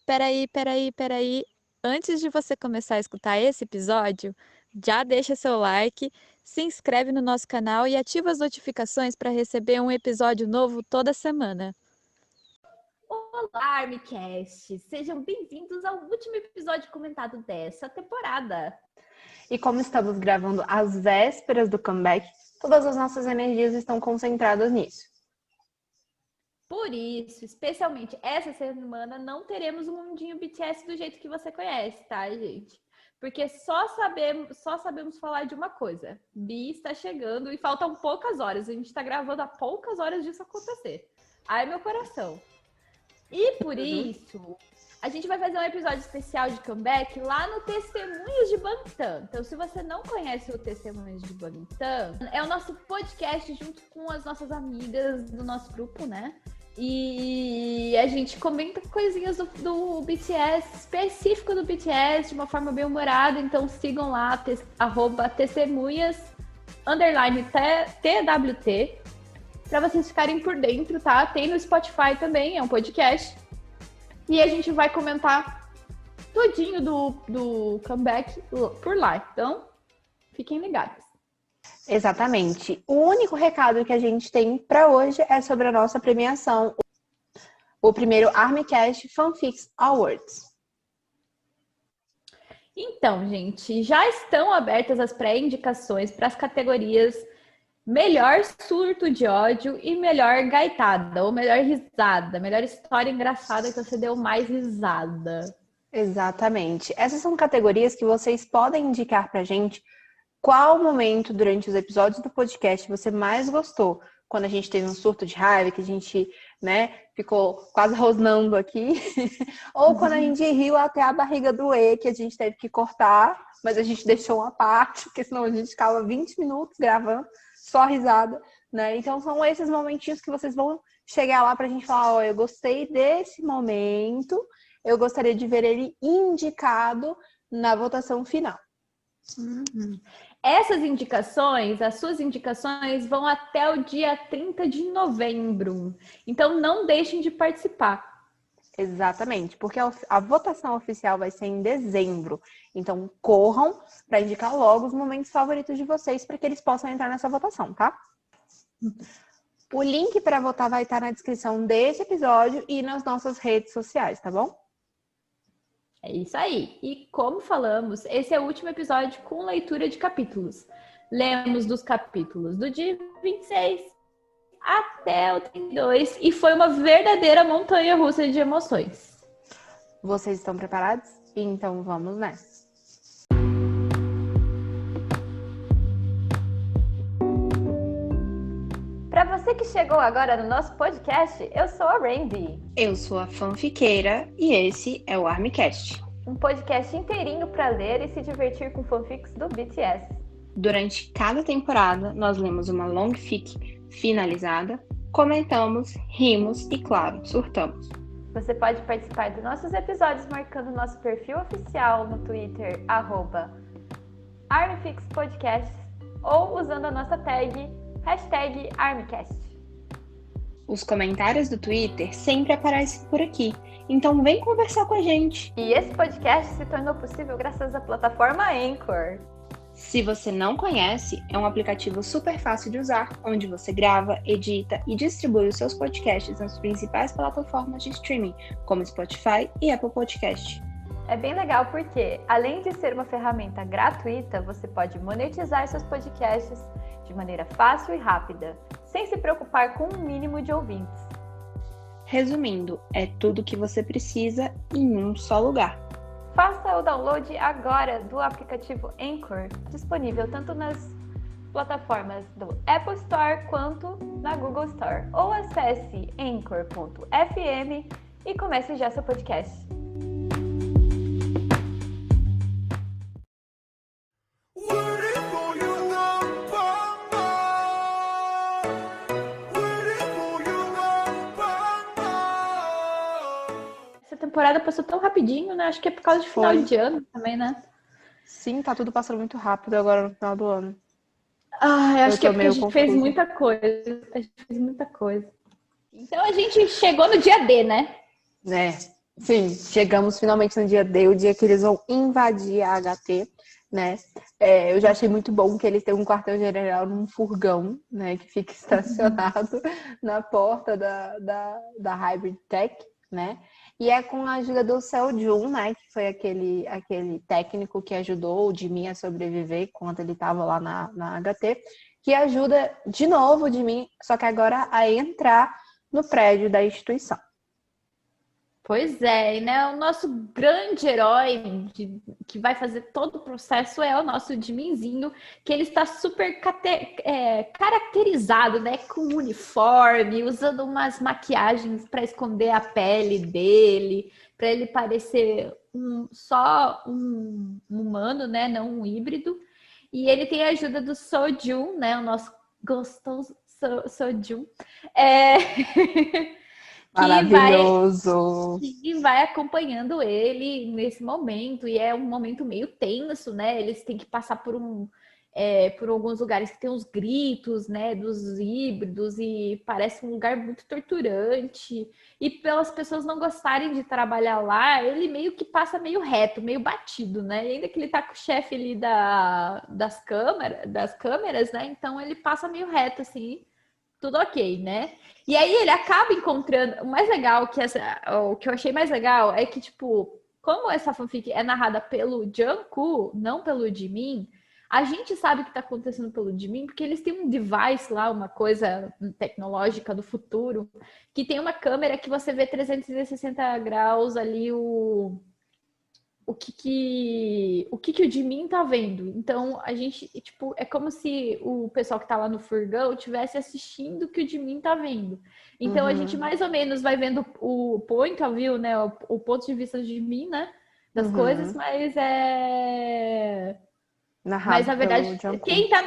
Peraí. Antes de você começar a escutar esse episódio, já deixa seu like, se inscreve no nosso canal e ativa as notificações para receber um episódio novo toda semana. Olá, Armycast! Sejam bem-vindos ao último episódio comentado dessa temporada. E como estamos gravando às vésperas do comeback, todas as nossas energias estão concentradas nisso. Por isso, especialmente essa semana, não teremos o Mundinho BTS do jeito que você conhece, tá, gente? Porque só sabemos falar de uma coisa. B está chegando e faltam poucas horas. A gente está gravando há poucas horas disso acontecer. Ai, meu coração. E por isso, a gente vai fazer um episódio especial de comeback lá no Testemunhos de Bangtan. Então, se você não conhece o Testemunhos de Bangtan, é o nosso podcast junto com as nossas amigas do nosso grupo, né? E a gente comenta coisinhas do BTS, específico do BTS, de uma forma bem humorada. Então sigam lá, @testemunhas_TWT, para vocês ficarem por dentro, tá? Tem no Spotify também, é um podcast. E a gente vai comentar tudinho do comeback por lá. Então, fiquem ligados. Exatamente. O único recado que a gente tem para hoje é sobre a nossa premiação, o primeiro Armycast Fanfics Awards. Então, gente, já estão abertas as pré-indicações para as categorias Melhor Surto de Ódio e Melhor Gaitada, ou Melhor Risada, melhor história engraçada que você deu mais risada. Exatamente. Essas são categorias que vocês podem indicar pra gente qual momento durante os episódios do podcast você mais gostou. Quando a gente teve um surto de raiva, que a gente, ficou quase rosnando aqui. Ou quando a gente riu até a barriga doer, que a gente teve que cortar, mas a gente deixou uma parte, porque senão a gente ficava 20 minutos gravando, só risada, né? Então são esses momentinhos que vocês vão chegar lá pra gente falar, ó, eu gostei desse momento, eu gostaria de ver ele indicado na votação final. Essas indicações, as suas indicações, vão até o dia 30 de novembro. Então, não deixem de participar. Exatamente, porque a votação oficial vai ser em dezembro. Então, corram para indicar logo os momentos favoritos de vocês para que eles possam entrar nessa votação, tá? O link para votar vai estar na descrição desse episódio e nas nossas redes sociais, tá bom? É isso aí. E como falamos, esse é o último episódio com leitura de capítulos. Lemos dos capítulos do dia 26 até o 32 e foi uma verdadeira montanha-russa de emoções. Vocês estão preparados? Então vamos nessa. Para você que chegou agora no nosso podcast, eu sou a Randy. Eu sou a fanfiqueira e esse é o Armycast. Um podcast inteirinho para ler e se divertir com fanfics do BTS. Durante cada temporada, nós lemos uma long fic finalizada, comentamos, rimos e, claro, surtamos. Você pode participar dos nossos episódios marcando nosso perfil oficial no Twitter, @ArmyFixPodcast, ou usando a nossa tag, #ArmyCast. Os comentários do Twitter sempre aparecem por aqui, então vem conversar com a gente. E esse podcast se tornou possível graças à plataforma Anchor. Se você não conhece, é um aplicativo super fácil de usar, onde você grava, edita e distribui os seus podcasts nas principais plataformas de streaming, como Spotify e Apple Podcast. É bem legal porque, além de ser uma ferramenta gratuita, você pode monetizar seus podcasts de maneira fácil e rápida, sem se preocupar com um mínimo de ouvintes. Resumindo, é tudo que você precisa em um só lugar. Faça o download agora do aplicativo Anchor, disponível tanto nas plataformas do Apple Store quanto na Google Store. Ou acesse anchor.fm e comece já seu podcast. Essa temporada passou tão rapidinho, né? Acho que é por causa de final de ano também, né? Sim, tá tudo passando muito rápido agora no final do ano. Ah, eu acho que é porque a gente fez muita coisa. Então a gente chegou no dia D, né? É. Sim, chegamos finalmente no dia D, o dia que eles vão invadir a HT, né? Eu já achei muito bom que eles têm um quartel-general num furgão, né? Que fica estacionado na porta da Hybrid Tech, né? E é com a ajuda do Seo-Jun, né? Que foi aquele técnico que ajudou o Jimin a sobreviver enquanto ele estava lá na HT, que ajuda de novo o Jimin, só que agora a entrar no prédio da instituição. Pois é, né? O nosso grande herói que vai fazer todo o processo é o nosso Jiminzinho, que ele está super caracterizado, né? Com uniforme, usando umas maquiagens para esconder a pele dele, para ele parecer só um humano, né? Não um híbrido. E ele tem a ajuda do Seo-Jun, né? O nosso gostoso Seo-Jun. Maravilhoso! Que vai acompanhando ele nesse momento, e é um momento meio tenso, né? Eles têm que passar por alguns lugares que tem uns gritos, né, dos híbridos, e parece um lugar muito torturante. E pelas pessoas não gostarem de trabalhar lá, ele meio que passa meio reto, meio batido, né? E ainda que ele tá com o chefe ali das câmeras, né? Então ele passa meio reto, assim, tudo ok, né? E aí ele acaba encontrando. O mais legal, o que eu achei mais legal é que, tipo, como essa fanfic é narrada pelo Jungkook, não pelo Jimin, a gente sabe o que tá acontecendo pelo Jimin, porque eles têm um device lá, uma coisa tecnológica do futuro, que tem uma câmera que você vê 360 graus ali o que o Jimin tá vendo. Então, a gente, tipo, é como se o pessoal que tá lá no furgão estivesse assistindo o que o Jimin tá vendo. Então, a gente mais ou menos vai vendo o point of view, né? O ponto de vista do Jimin, né? Das coisas, mas Narrado Mas, na verdade, pelo quem tá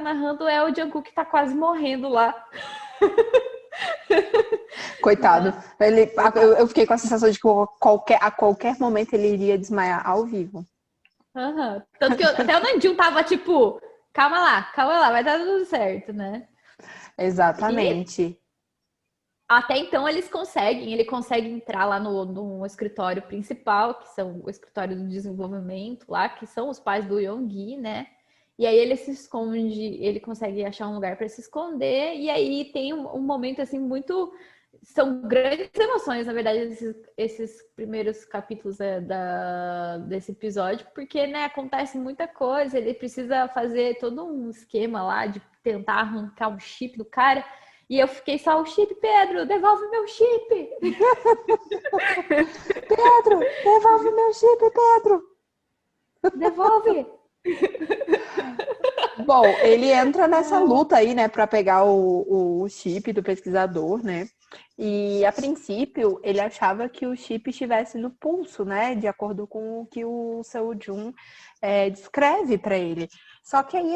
narrando é o Jungkook, que tá quase morrendo lá. Coitado. Eu fiquei com a sensação de que a qualquer momento ele iria desmaiar ao vivo. Uhum. Tanto que até o Namjoon tava tipo, calma lá, vai dar tudo certo, né? Exatamente. E até então ele consegue entrar lá no escritório principal, que são o escritório do desenvolvimento lá, que são os pais do Yoongi, né? E aí ele se esconde, ele consegue achar um lugar para se esconder, e aí tem um momento assim muito. São grandes emoções, na verdade, esses primeiros capítulos desse episódio, porque, né, acontece muita coisa, ele precisa fazer todo um esquema lá de tentar arrancar o chip do cara, e eu fiquei só, o chip, Pedro, devolve meu chip! Pedro, devolve meu chip, Pedro! Devolve! Bom, ele entra nessa luta aí, né, para pegar o chip do pesquisador, né? E a princípio ele achava que o chip estivesse no pulso, né? De acordo com o que o Seo-Jun descreve para ele. Só que aí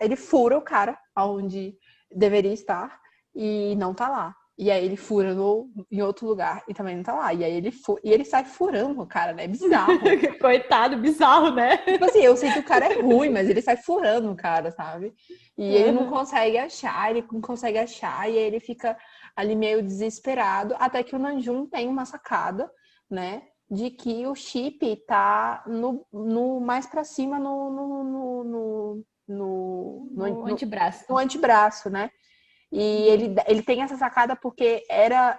ele fura o cara aonde deveria estar e não tá lá. E aí ele fura em outro lugar e também não tá lá. E aí ele sai furando o cara, né? Bizarro. Coitado, bizarro, né? Tipo assim, eu sei que o cara é ruim, mas ele sai furando o cara, sabe? E ele não consegue achar, e aí ele fica ali meio desesperado, até que o Namjoon tem uma sacada, né? De que o chip tá no mais pra cima no antebraço. No antebraço, né? E ele tem essa sacada porque era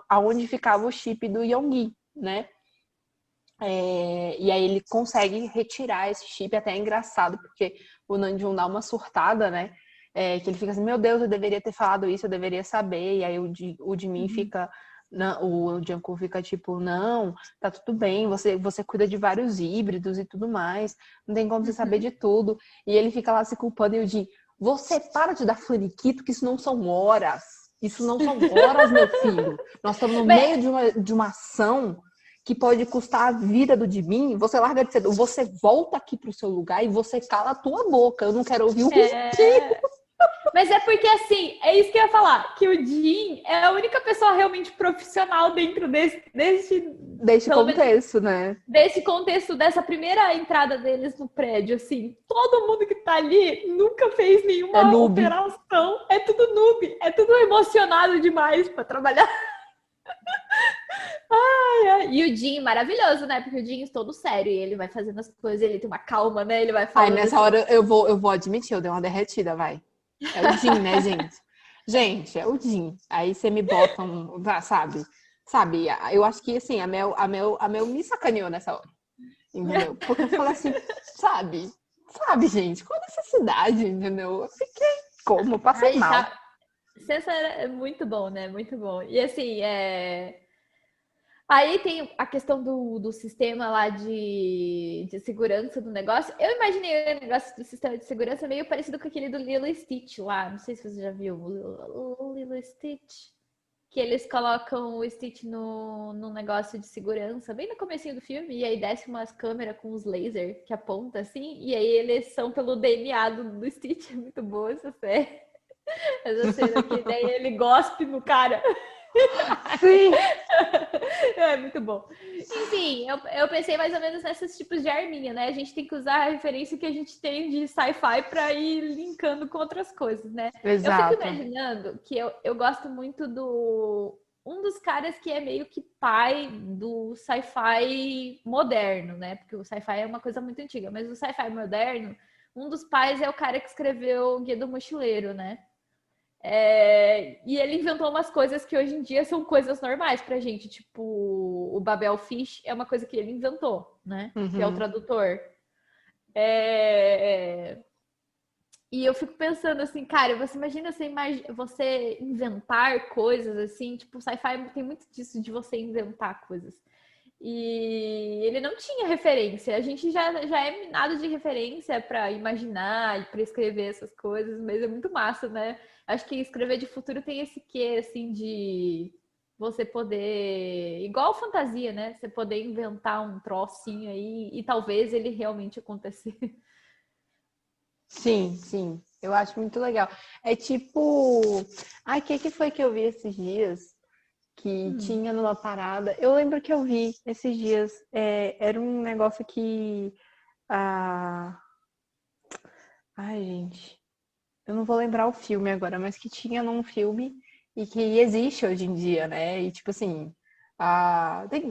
aonde ficava o chip do Yoongi, né? E aí ele consegue retirar esse chip, até é engraçado, porque o Namjoon dá uma surtada, né? Que ele fica assim, meu Deus, eu deveria ter falado isso, eu deveria saber. E aí o Jimin fica, o Jungkook fica tipo, não, tá tudo bem, você cuida de vários híbridos e tudo mais, não tem como você saber de tudo. E ele fica lá se culpando e o Jin, você para de dar faniquito, que isso não são horas. Isso não são horas, meu filho. Nós estamos no meio de uma ação que pode custar a vida do Jimin. Você larga de ser... Você volta aqui pro seu lugar e você cala a tua boca. Eu não quero ouvir o motivo. Mas é porque, assim, é isso que eu ia falar, que o Jin é a única pessoa realmente profissional dentro desse contexto, né? Desse contexto, dessa primeira entrada deles no prédio, assim. Todo mundo que tá ali nunca fez nenhuma operação. É tudo noob, é tudo emocionado demais pra trabalhar. E o Jim, maravilhoso, né? Porque o Jim é todo sério e ele vai fazendo as coisas, ele tem uma calma, né? Ele vai Ai, falando nessa assim. hora eu vou admitir, eu dei uma derretida, vai. É o Jim, né, gente? Gente, é o Jim. Aí você me bota sabe? Sabe? Eu acho que, assim, a Mel me sacaneou nessa hora. Entendeu? Porque eu falei assim, sabe? Sabe, gente? Qual a necessidade, entendeu? Eu fiquei como? Eu passei Ai, mal. tá. César é muito bom, né? Muito bom. E assim, aí tem a questão do sistema lá de segurança do negócio. Eu imaginei o negócio do sistema de segurança meio parecido com aquele do Lilo e Stitch lá. Não sei se você já viu o Lilo e Stitch. Que eles colocam o Stitch no negócio de segurança, bem no comecinho do filme, e aí desce umas câmeras com os lasers que aponta assim, e aí eles são pelo DNA do Stitch. É muito boa essa série. Essa cena aqui, daí ele gospe no cara. Sim. É muito bom. Enfim, eu pensei mais ou menos nesses tipos de arminha, né? A gente tem que usar a referência que a gente tem de sci-fi para ir linkando com outras coisas, né? Exato. Eu fico imaginando que eu gosto muito um dos caras que é meio que pai do sci-fi moderno, né? Porque o sci-fi é uma coisa muito antiga, mas o sci-fi moderno, um dos pais é o cara que escreveu o Guia do Mochileiro, né? E ele inventou umas coisas que hoje em dia são coisas normais pra gente, tipo o Babel Fish é uma coisa que ele inventou, né? Que é o tradutor. E eu fico pensando assim, cara, você imagina você inventar coisas assim, tipo, sci-fi tem muito disso de você inventar coisas. E ele não tinha referência. A gente já é minado de referência para imaginar e para escrever essas coisas, mas é muito massa, né? Acho que escrever de futuro tem esse quê, assim, de você poder. Igual fantasia, né? Você poder inventar um trocinho aí e talvez ele realmente acontecer. Sim, sim. Eu acho muito legal. É tipo. Ai, o que foi que eu vi esses dias? Que tinha numa parada. Eu lembro que eu vi esses dias. Era um negócio que. Ai, gente. Eu não vou lembrar o filme agora, mas que tinha num filme e que existe hoje em dia, né? E tipo assim.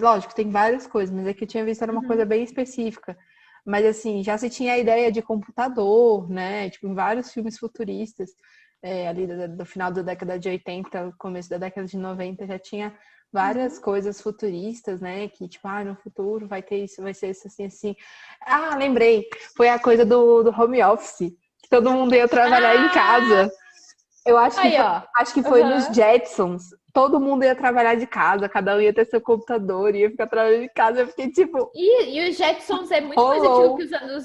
Lógico, tem várias coisas, mas é que eu tinha visto era uma coisa bem específica. Mas assim, já se tinha a ideia de computador, né? Tipo, em vários filmes futuristas, ali do final da década de 80, começo da década de 90, já tinha várias coisas futuristas, né? Que, tipo, no futuro vai ter isso, vai ser isso, assim, assim. Lembrei! Foi a coisa do home office, que todo mundo ia trabalhar em casa. Eu acho que Aí, ó. acho que foi nos Jetsons. Todo mundo ia trabalhar de casa, cada um ia ter seu computador, ia ficar trabalhando de casa. Eu fiquei tipo. E os Jetsons é muito mais antigo que os anos.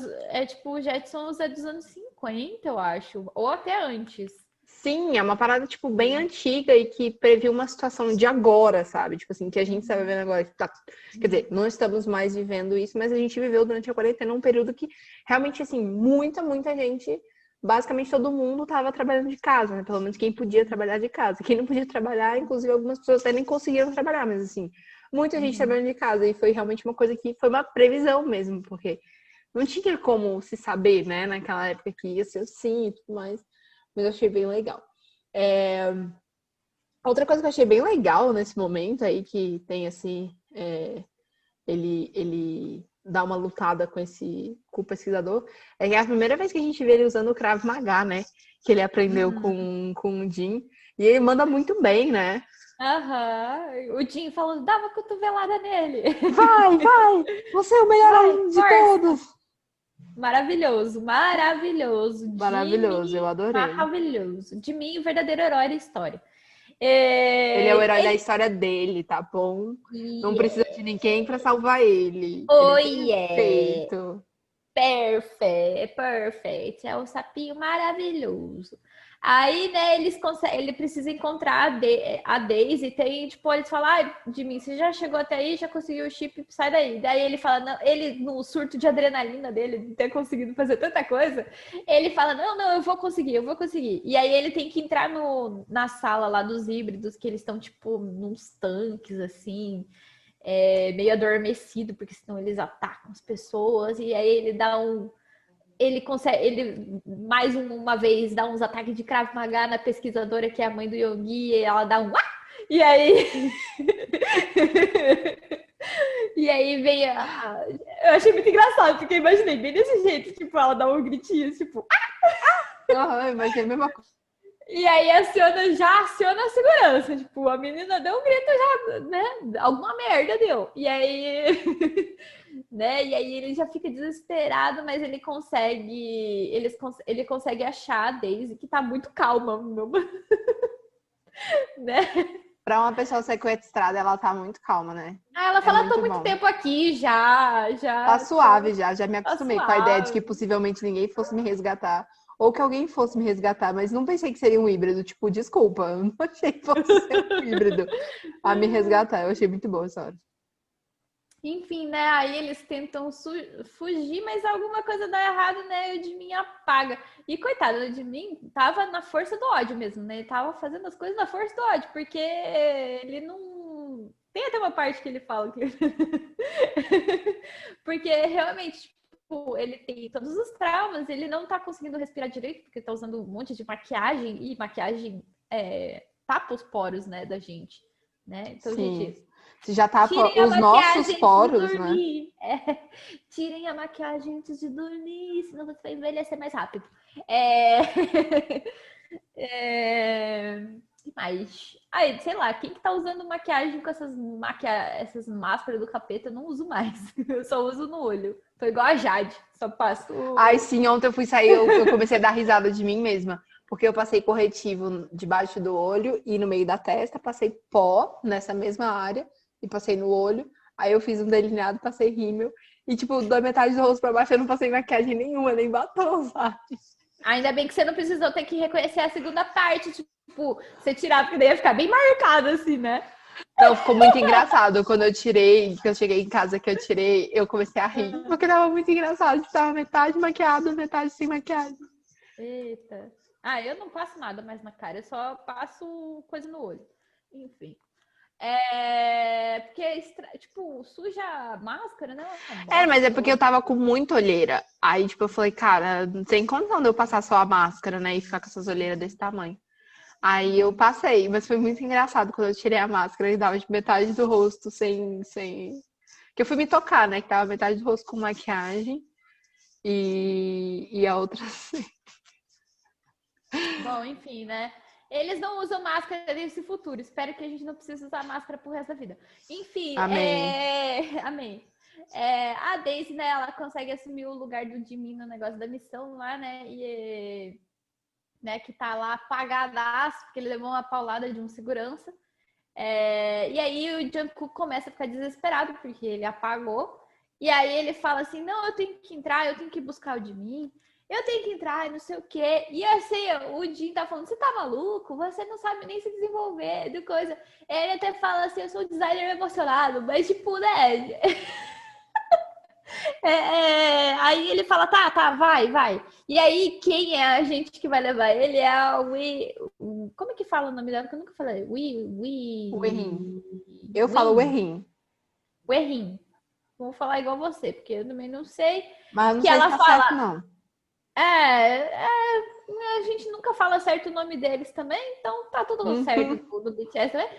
O Jetsons é dos anos 50, eu acho. Ou até antes. Sim, é uma parada, tipo, bem antiga e que previu uma situação de agora, sabe? Tipo assim, que a gente está vivendo agora. Quer dizer, não estamos mais vivendo isso, mas a gente viveu durante a quarentena um período que realmente, assim, muita gente, basicamente todo mundo estava trabalhando de casa, né? Pelo menos quem podia trabalhar de casa. Quem não podia trabalhar, inclusive algumas pessoas até nem conseguiram trabalhar, mas assim, muita gente trabalhando de casa. E foi realmente uma coisa que foi uma previsão mesmo, porque não tinha como se saber, né, naquela época que ia ser assim e tudo mais. Mas eu achei bem legal. Outra coisa que eu achei bem legal nesse momento aí, que tem assim, ele dá uma lutada com o pesquisador, é que é a primeira vez que a gente vê ele usando o Krav Maga, né? Que ele aprendeu com o Jim. E ele manda muito bem, né? O Jim falando, dá uma cotovelada nele. Vai! Você é o melhor aluno de todos! Maravilhoso. Maravilhoso, eu adorei. Maravilhoso. De mim, o verdadeiro herói da história. Ele é o herói da história dele, tá bom? Não precisa de ninguém pra salvar ele. Ele é perfeito. Perfect. É um sapinho maravilhoso. Aí, né, ele precisa encontrar a Daisy. Tem, tipo, eles falam, de mim, você já chegou até aí, já conseguiu o chip, sai daí. Daí ele fala, não, ele, no surto de adrenalina dele, de ter conseguido fazer tanta coisa, ele fala, não, eu vou conseguir. E aí ele tem que entrar na sala lá dos híbridos, que eles estão, tipo, nos tanques, assim, meio adormecido, porque senão eles atacam as pessoas. E aí ele dá ele consegue, ele mais uma vez dá uns ataques de Krav Maga na pesquisadora, que é a mãe do Yogi, e ela dá e aí E aí vem Eu achei muito engraçado, porque eu imaginei bem desse jeito, tipo, ela dá um gritinho, tipo... Imaginei a mesma coisa. E aí já aciona a segurança. Tipo, a menina deu um grito já, né? Alguma merda deu. E aí... né? E aí ele já fica desesperado, mas ele consegue achar a Daisy, que tá muito calma, né? Pra uma pessoa sequestrada, ela tá muito calma, né? Ela fala, muito tô muito bom. tempo aqui, já. Tá suave já me acostumei Tá com a ideia de suave. que possivelmente ninguém fosse me resgatar. Ou que alguém fosse me resgatar, mas não pensei que seria um híbrido. Tipo, desculpa, eu não achei que fosse ser um híbrido a me resgatar. Eu achei muito boa essa hora. Enfim, né? Aí eles tentam fugir, mas alguma coisa dá errado, né? E o Jimin apaga. E coitado, o Jimin tava na força do ódio mesmo, né? Ele tava fazendo as coisas na força do ódio, porque ele não. Tem até uma parte que ele fala que. Porque realmente, tipo, ele tem todos os traumas, ele não tá conseguindo respirar direito, porque tá usando um monte de maquiagem, e maquiagem tapa os poros, né, da gente. Né? Então, Sim. gente. Se já tapa Tirem os nossos poros, né? Tirem a maquiagem antes de dormir, senão você vai envelhecer mais rápido. Mas, aí, sei lá, quem que tá usando maquiagem com essas máscaras do capeta, eu não uso mais. Eu só uso no olho. Tô igual a Jade, só passo... Ai, sim, ontem eu fui sair, eu comecei a dar risada de mim mesma. Porque eu passei corretivo debaixo do olho e no meio da testa, passei pó nessa mesma área e passei no olho. Aí eu fiz um delineado, passei rímel. E, tipo, da metade do rosto pra baixo eu não passei maquiagem nenhuma, nem batom, sabe? Ainda bem que você não precisou ter que reconhecer a segunda parte, tipo, você tirar, porque daí ia ficar bem marcado, assim, né? Não, ficou muito engraçado. Quando eu tirei, que eu cheguei em casa que eu tirei, eu comecei a rir. Porque tava muito engraçado. Tava metade maquiado, metade sem maquiagem. Eita. Eu não passo nada mais na cara, eu só passo coisa no olho. Enfim. Porque, tipo, suja a máscara, né? Mas é porque eu tava com muita olheira. Aí, tipo, eu falei, cara, não tem condição de eu passar só a máscara, né? E ficar com essas olheiras desse tamanho. Aí eu passei, mas foi muito engraçado quando eu tirei a máscara e dava de metade do rosto sem... Que eu fui me tocar, né? Que tava metade do rosto com maquiagem e a outra sem. Bom, enfim, né? Eles não usam máscara nesse futuro. Espero que a gente não precise usar máscara pro resto da vida. Enfim, Amém. Amém. A Daisy, né, ela consegue assumir o lugar do Jimin no negócio da missão lá, né? E, né, que tá lá apagadaço, porque ele levou uma paulada de um segurança. E aí o Jungkook começa a ficar desesperado, porque ele apagou. E aí ele fala assim, não, eu tenho que entrar, eu tenho que buscar o Jimin. Eu tenho que entrar, não sei o quê. E assim, o Jin tá falando, você tá maluco? Você não sabe nem se desenvolver, de coisa. Ele até fala assim, eu sou um designer emocionado, mas tipo, né? Aí ele fala, tá, vai. E aí, quem é a gente que vai levar ele é a Como é que fala o nome dela? Que eu nunca falei. O Errin. Eu falo o Errin. O Errin. Vou falar igual você, porque eu também não sei. Mas eu não que sei ela se tá fala... certo, não. A gente nunca fala certo o nome deles também, então tá tudo certo do BTS também.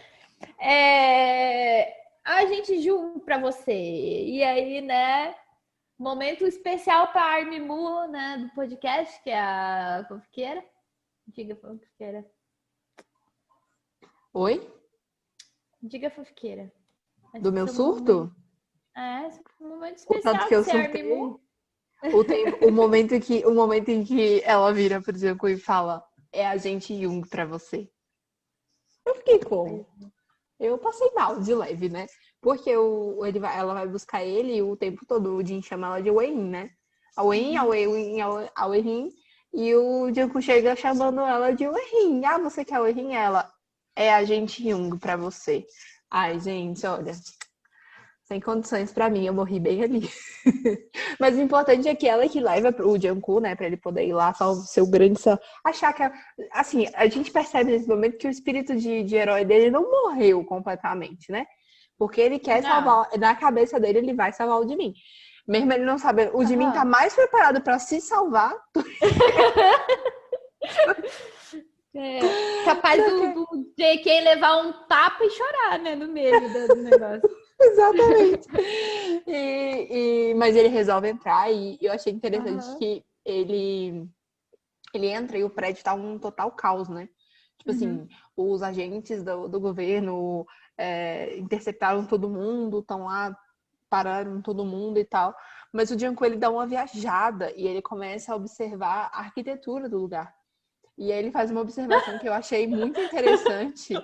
A gente julga pra você. E aí, né, momento especial pra Armin Mu, né, do podcast, que é a fofiqueira. Diga, fofiqueira. Oi? Diga, fofiqueira. Do meu surto? Um momento especial que eu de ser Armin Mu. O momento em que ela vira pro Jungkook e fala, é a gente Jung pra você. Eu fiquei como? Eu passei mal de leve, né? Porque ela vai buscar ele o tempo todo. O Jin chama ela de Wei-in, né? A Wei-in, a Wei-in. E o Jungkook chega chamando ela de Wei-in. Ah, você quer Wei-in? Ela, é a gente Jung pra você. Ai, gente, olha... Sem condições pra mim, eu morri bem ali. Mas o importante é que ela é que leva o Jungkook, né? Pra ele poder ir lá, ser o grande... Achar que... Assim, a gente percebe nesse momento que o espírito de herói dele não morreu completamente, né? Porque ele quer salvar... Na cabeça dele, ele vai salvar o Jimin. Mesmo ele não sabendo... O Jimin tá mais preparado pra se salvar. Capaz do JK levar um tapa e chorar, né? No meio do negócio. Exatamente. Mas ele resolve entrar e eu achei interessante Aham. que ele entra e o prédio tá um total caos, né? Tipo assim, os agentes do governo interceptaram todo mundo, estão lá, pararam todo mundo e tal. Mas o Junko, ele dá uma viajada e ele começa a observar a arquitetura do lugar. E aí ele faz uma observação que eu achei muito interessante.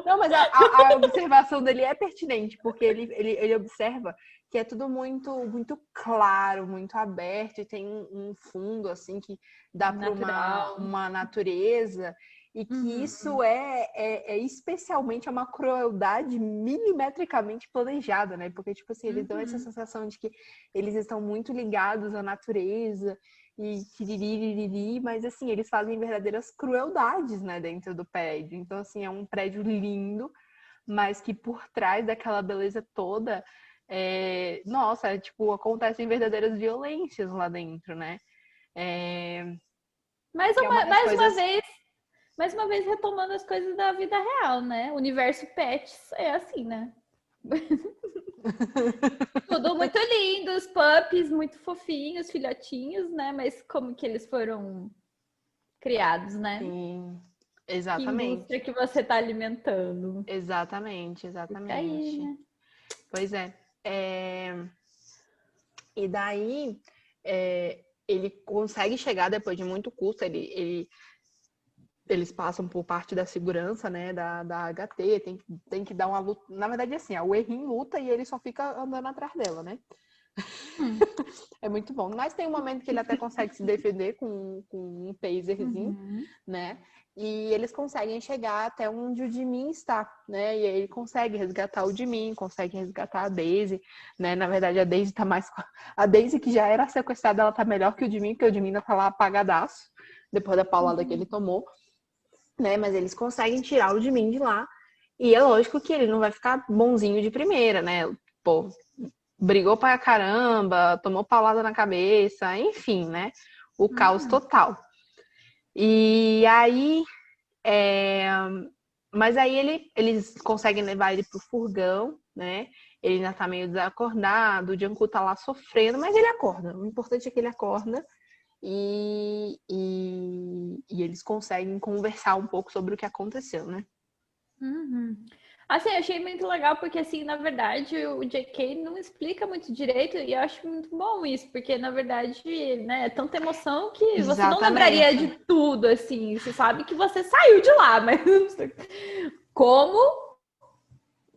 Não, mas a observação dele é pertinente, porque ele observa que é tudo muito, muito claro, muito aberto, e tem um fundo, assim, que dá para Natural. uma natureza, e que isso é especialmente uma crueldade milimetricamente planejada, né? Porque, tipo assim, eles dão essa sensação de que eles estão muito ligados à natureza, e tiririri, mas assim, eles fazem verdadeiras crueldades, né, dentro do prédio. Então, assim, é um prédio lindo, mas que por trás daquela beleza toda, nossa, tipo, acontecem verdadeiras violências lá dentro, né? Mais Que é uma das coisas... mais uma vez retomando as coisas da vida real, né? O universo pets é assim, né? Tudo muito lindo, os puppies muito fofinhos, filhotinhos, né? Mas como que eles foram criados, né? Sim, Que exatamente. indústria que você tá alimentando? Exatamente, Fica aí, exatamente. né? Pois é. E daí, ele consegue chegar depois de muito custo, eles passam por parte da segurança, né, da HT, tem que dar uma luta. Na verdade, assim, o Errin luta e ele só fica andando atrás dela, né? É muito bom. Mas tem um momento que ele até consegue se defender com um taserzinho, né? E eles conseguem chegar até onde o Jimin está, né? E aí ele consegue resgatar o Jimin, consegue resgatar a Daisy, né? Na verdade, a Daisy tá mais... A Daisy, que já era sequestrada, ela tá melhor que o Jimin, porque o Jimin ainda tá lá apagadaço, depois da paulada que ele tomou, né? Mas eles conseguem tirar o Jimin de lá. E é lógico que ele não vai ficar bonzinho de primeira, né? Pô, brigou pra caramba, tomou paulada na cabeça, enfim, né? O caos total. E aí... Mas aí eles conseguem levar ele pro furgão, né? Ele ainda tá meio desacordado, o Jungkook tá lá sofrendo, mas ele acorda. O importante é que ele acorda e eles conseguem conversar um pouco sobre o que aconteceu, né? Assim, eu achei muito legal porque, assim, na verdade, o JK não explica muito direito e eu acho muito bom isso, porque, na verdade, né, é tanta emoção que você não lembraria de tudo, assim. Você sabe que você saiu de lá, mas como,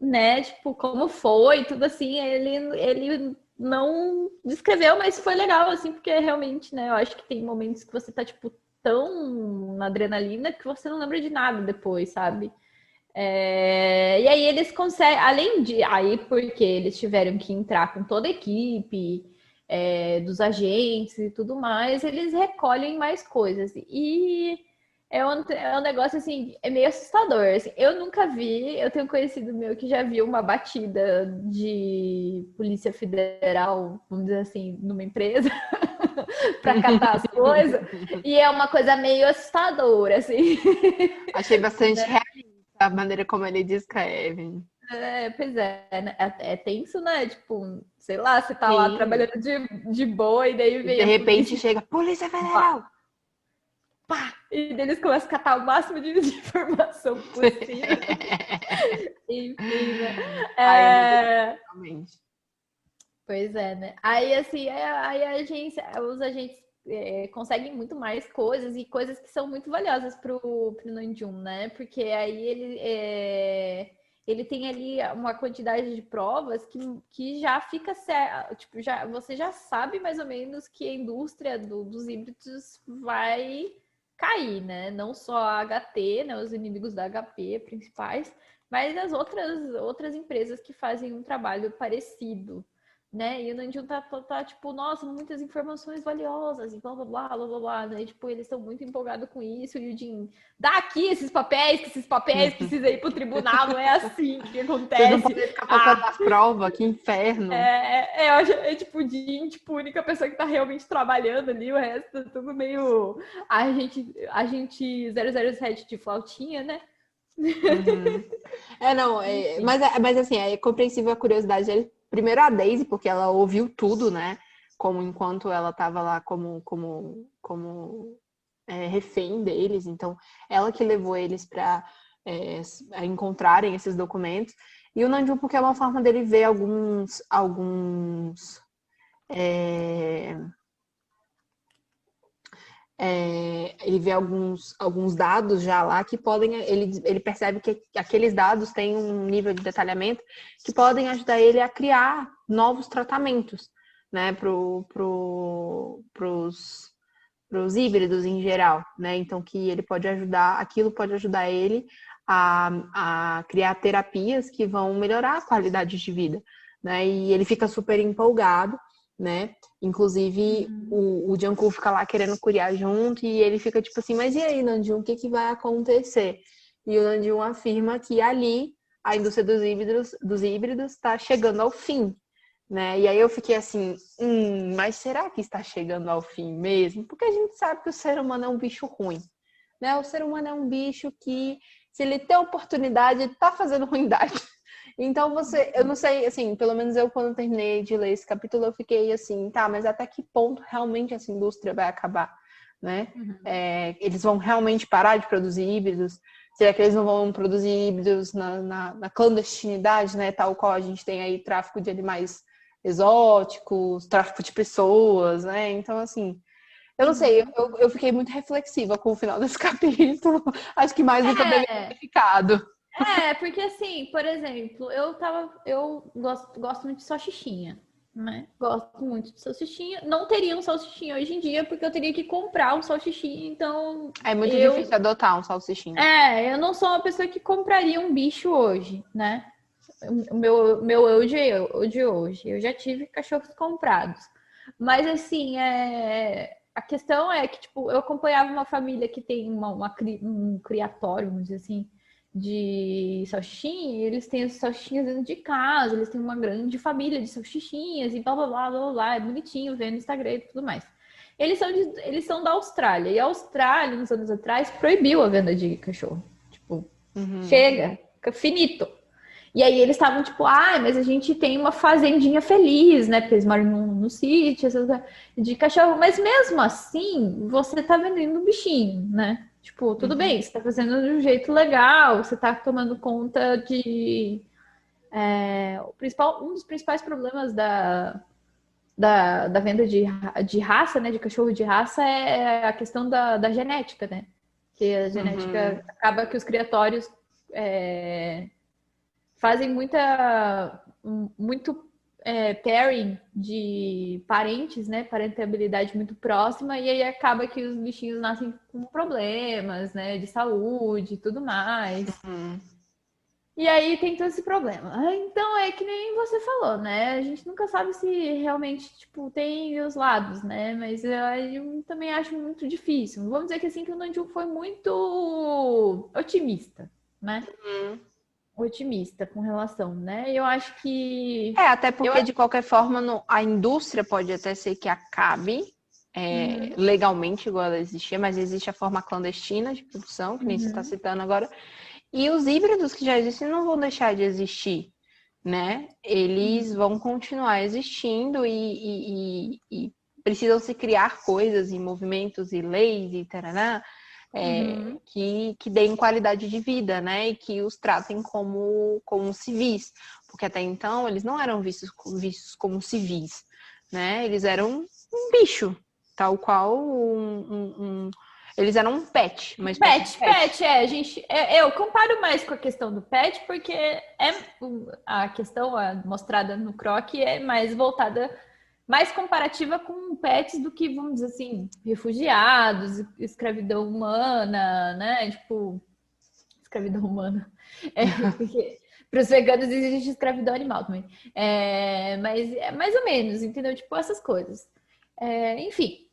né, tipo, como foi, tudo assim, ele não descreveu, mas foi legal, assim, porque realmente, né, eu acho que tem momentos que você tá, tipo, tão na adrenalina que você não lembra de nada depois, sabe? E aí eles conseguem, além de aí, porque eles tiveram que entrar com toda a equipe dos agentes e tudo mais, eles recolhem mais coisas. E é um negócio assim, é meio assustador. Assim, eu nunca vi, eu tenho um conhecido meu que já viu uma batida de Polícia Federal, vamos dizer assim, numa empresa. Para catar as coisas, e é uma coisa meio assustadora, assim. Achei bastante realista a maneira como ele descreve. Pois é, né? É tenso, né? Tipo, sei lá, você tá lá trabalhando de boa e daí vem de repente polícia, chega, Polícia Federal! Pá! E daí eles começam a catar o máximo de informação possível. Enfim, né? Realmente. Pois é, né? Aí, assim, os agentes conseguem muito mais coisas e coisas que são muito valiosas pro Namjoon, né? Porque aí ele tem ali uma quantidade de provas que já fica certo, tipo, você já sabe mais ou menos que a indústria dos híbridos vai cair, né? Não só a HT, né? Os inimigos da HP principais, mas as outras empresas que fazem um trabalho parecido, né? E o Namjoon tá tipo, nossa, muitas informações valiosas e blá blá blá blá blá blá, né? E, tipo, eles estão muito empolgados com isso. E o Jin, dá aqui esses papéis, que esses papéis precisam ir pro tribunal, não é assim que acontece. Você não pode ficar focando nas provas, que inferno. Eu acho, tipo, o Jin, tipo, a única pessoa que tá realmente trabalhando ali, o resto é tudo meio a gente 007 de flautinha, né? Não, mas assim, é compreensível a curiosidade dele. Primeiro a Daisy, porque ela ouviu tudo, né? Como enquanto ela estava lá como refém deles. Então, ela que levou eles para encontrarem esses documentos. E o Nanju, porque é uma forma dele ver ele vê alguns dados já lá que podem. Ele percebe que aqueles dados têm um nível de detalhamento que podem ajudar ele a criar novos tratamentos, né, pros híbridos em geral, né? Então que ele pode ajudar, aquilo pode ajudar ele a criar terapias que vão melhorar a qualidade de vida, né? E ele fica super empolgado, né? Inclusive, o Jungkook fica lá querendo criar junto e ele fica tipo assim, mas e aí, Namjoon, o que vai acontecer? E o Namjoon afirma que ali a indústria dos híbridos está chegando ao fim, né? E aí eu fiquei assim, mas será que está chegando ao fim mesmo? Porque a gente sabe que o ser humano é um bicho ruim, né? O ser humano é um bicho que, se ele tem oportunidade, ele tá fazendo ruindade. Então eu não sei, assim, pelo menos eu quando terminei de ler esse capítulo, eu fiquei assim, tá, mas até que ponto realmente essa indústria vai acabar, né? Eles vão realmente parar de produzir híbridos? Será que eles não vão produzir híbridos na clandestinidade, né? Tal qual a gente tem aí tráfico de animais exóticos, tráfico de pessoas, né? Então, assim, eu não sei, eu fiquei muito reflexiva com o final desse capítulo. Acho que mais do que eu deveria ter ficado. Porque assim, por exemplo, eu gosto muito de salsichinha, né? Gosto muito de salsichinha. Não teria um salsichinha hoje em dia, porque eu teria que comprar um salsichinha, então... É muito difícil adotar um salsichinho. Eu não sou uma pessoa que compraria um bicho hoje, né? O meu eu de hoje. Eu já tive cachorros comprados. Mas assim, a questão é que, tipo, eu acompanhava uma família que tem um criatório, vamos dizer assim, de salsichinha, e eles têm as salsichinhas dentro de casa, eles têm uma grande família de salsichinhas e blá blá blá blá blá, é bonitinho, vendo no Instagram e tudo mais. Eles são da Austrália, e a Austrália, uns anos atrás, proibiu a venda de cachorro. Tipo, chega, fica finito. E aí eles estavam tipo, mas a gente tem uma fazendinha feliz, né? Porque eles moram no sítio, de cachorro. Mas mesmo assim, você tá vendendo um bichinho, né? Tipo, tudo bem, você tá fazendo de um jeito legal, você tá tomando conta de... um dos principais problemas da venda de raça, né? De cachorro de raça é a questão da genética, né? Que a genética acaba que os criatórios... fazem muito pairing de parentes, né? Parentabilidade muito próxima, e aí acaba que os bichinhos nascem com problemas, né? De saúde e tudo mais. E aí tem todo esse problema. Então é que nem você falou, né? A gente nunca sabe se realmente, tipo, tem os lados, né? Mas eu também acho muito difícil. Vamos dizer que assim, que o Nanju foi muito otimista, né? Otimista com relação, né? Eu acho que... até porque, de qualquer forma, a indústria pode até ser que acabe legalmente, igual ela existia, mas existe a forma clandestina de produção, que nem você está citando agora. E os híbridos que já existem não vão deixar de existir, né? Eles vão continuar existindo e precisam se criar coisas e movimentos e leis e taraná, que deem qualidade de vida, né? E que os tratem como civis. Porque até então eles não eram vistos como civis, né? Eles eram um bicho, tal qual eles eram um pet, mas gente, eu comparo mais com a questão do pet, porque a questão mostrada no Croc é mais voltada, mais comparativa com pets do que, vamos dizer assim, refugiados, escravidão humana, né? Tipo, escravidão humana. Porque para os veganos existe escravidão animal também. Mas é mais ou menos, entendeu? Tipo, essas coisas. Enfim,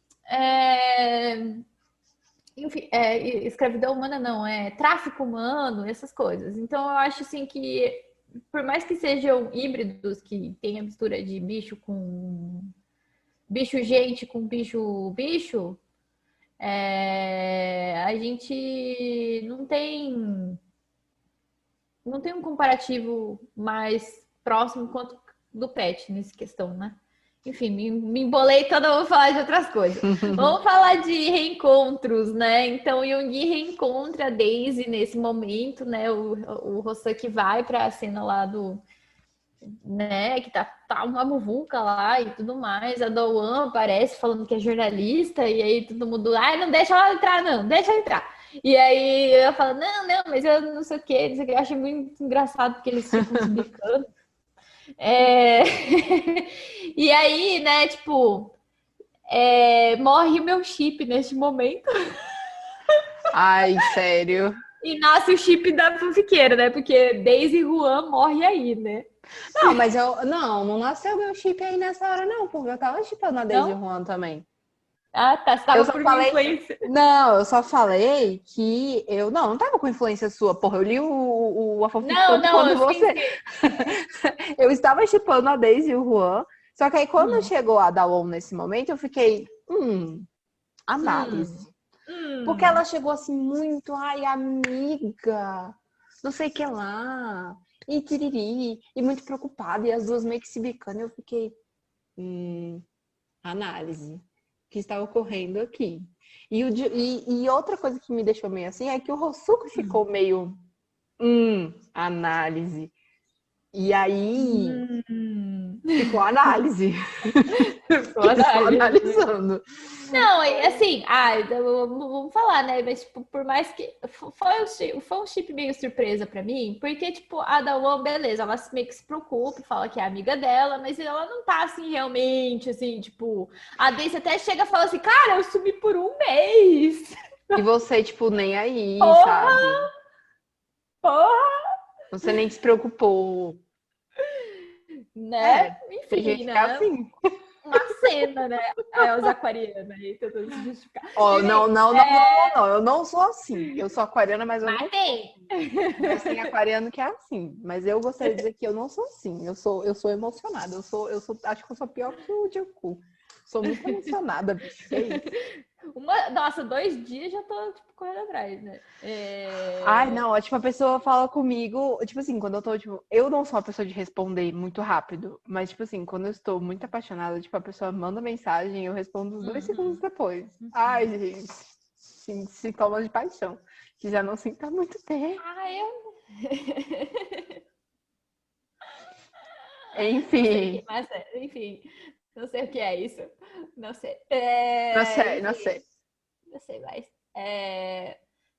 escravidão humana não, tráfico humano, essas coisas. Então eu acho assim que, por mais que sejam híbridos que tenham mistura de bicho com bicho gente com bicho, a gente não tem não tem um comparativo mais próximo quanto do Pet nessa questão, né? Enfim, me embolei toda, vou falar de outras coisas. Vamos falar de reencontros, né? Então, o Yoongi reencontra a Daisy nesse momento, né? O Hoseok vai para a cena lá do... né, que tá uma muvuca lá e tudo mais. A Do-won aparece falando que é jornalista, e aí todo mundo, ai, não deixa ela entrar, não, deixa ela entrar. E aí eu falo, não, mas eu não sei o que, não sei o que. Eu achei muito engraçado porque eles ficam se bicando. E aí, né, tipo, morre meu chip neste momento. Ai, sério. E nasce o chip da fanfiqueira, né? Porque Daisy Juan morre aí, né? Não, mas não nasceu meu chip aí nessa hora, não, porque eu tava chipando a Daisy Juan também. Ah, tá. Você tava por influência. Não, eu só falei que eu não tava com influência sua. Porra, eu li a fanfic tanto quanto você. Eu estava chipando a Daisy e o Juan. Só que aí quando chegou a Do-won nesse momento, eu fiquei, análise. Porque ela chegou assim muito, ai, amiga, não sei o que lá, e tiriri, e muito preocupada, e as duas meio que se bicando, eu fiquei, análise. Que está ocorrendo aqui. E outra coisa que me deixou meio assim é que o Hosuko ficou meio análise. E aí ficou análise. Ficou analisando. Não, assim, vamos falar, né? Mas, tipo, por mais que... Foi um chip meio surpresa pra mim, porque, tipo, a Do-won, beleza, ela meio que se preocupa, fala que é amiga dela, mas ela não tá, assim, realmente, assim, tipo... A Daisy até chega e fala assim, cara, eu subi por um mês. E você, tipo, nem aí, Porra! sabe? Porra! Você nem se preocupou. Né? Enfim, tem gente né? que é assim. Uma cena, né? Os aquarianos aí tentando se justificar. Não. Eu não sou assim. Eu sou aquariana, mas eu não tem. Mas tem aquariano que é assim. Mas eu gostaria de dizer que eu não sou assim. Eu sou emocionada. Acho que eu sou pior que o Jungkook. Sou muito emocionada, bicho. Que é isso? Nossa, 2 dias já tô, tipo, correndo atrás, né? Ai, não, tipo, a pessoa fala comigo, tipo assim, quando eu tô, tipo, eu não sou uma pessoa de responder muito rápido, mas, tipo assim, quando eu estou muito apaixonada, tipo, a pessoa manda mensagem, eu respondo uns 2 segundos depois. Ai, gente, sintomas de paixão, que já não sinto há muito tempo. Enfim. Mas, enfim, não sei o que é isso. Não sei. Não sei. Não sei mais.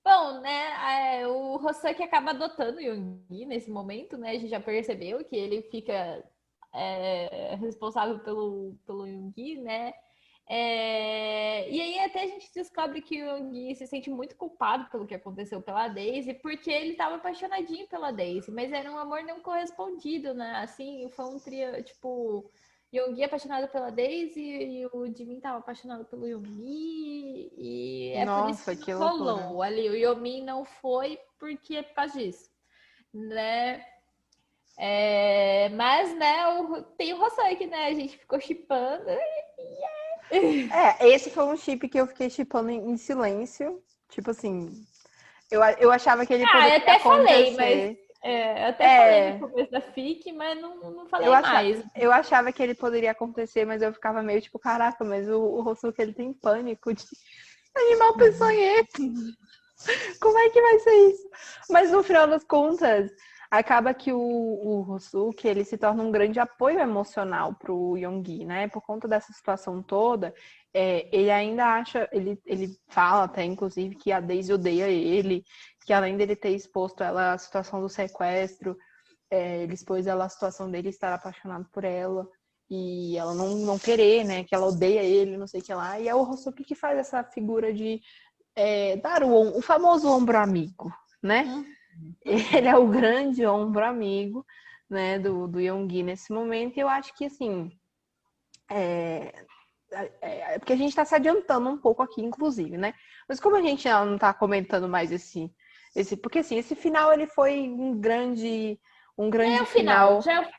Bom, né? O Hoseok acaba adotando o Yoongi nesse momento, né? A gente já percebeu que ele fica responsável pelo Yoongi, né? E aí até a gente descobre que o Yoongi se sente muito culpado pelo que aconteceu pela Daisy, porque ele estava apaixonadinho pela Daisy, mas era um amor não correspondido, né? Assim, foi um trio, tipo... Yoongi apaixonado pela Daisy e o Jimin tava apaixonado pelo Yoongi e por isso que rolou ali. O Yomin não foi porque é por causa disso, né? Mas, né, tem o Hoseok, né? A gente ficou shippando. Esse foi um chip que eu fiquei shippando em silêncio. Tipo assim, eu achava que ele poderia até acontecer. Falei, mas... Eu até falei no começo da FIC, mas não falei mais. Eu achava que ele poderia acontecer, mas eu ficava meio tipo, caraca, mas o Hosuke, ele tem pânico de animal peçonhento. Como é que vai ser isso? Mas no final das contas, acaba que o Hosuke, ele se torna um grande apoio emocional pro Yoongi, né? Por conta dessa situação toda, ele ainda acha, ele fala até, inclusive, que a Daisy odeia ele, que além dele ter exposto ela à situação do sequestro, ele expôs ela à situação dele estar apaixonado por ela e ela não querer, né? Que ela odeia ele, não sei o que lá. E é o Hosuke que faz essa figura de dar o famoso ombro amigo, né? Ele é o grande ombro amigo, né, do Yoongi nesse momento. E eu acho que, assim, porque a gente está se adiantando um pouco aqui, inclusive, né? Mas como a gente não está comentando mais porque assim, esse final ele foi um grande um grande É o final, final. já é o final.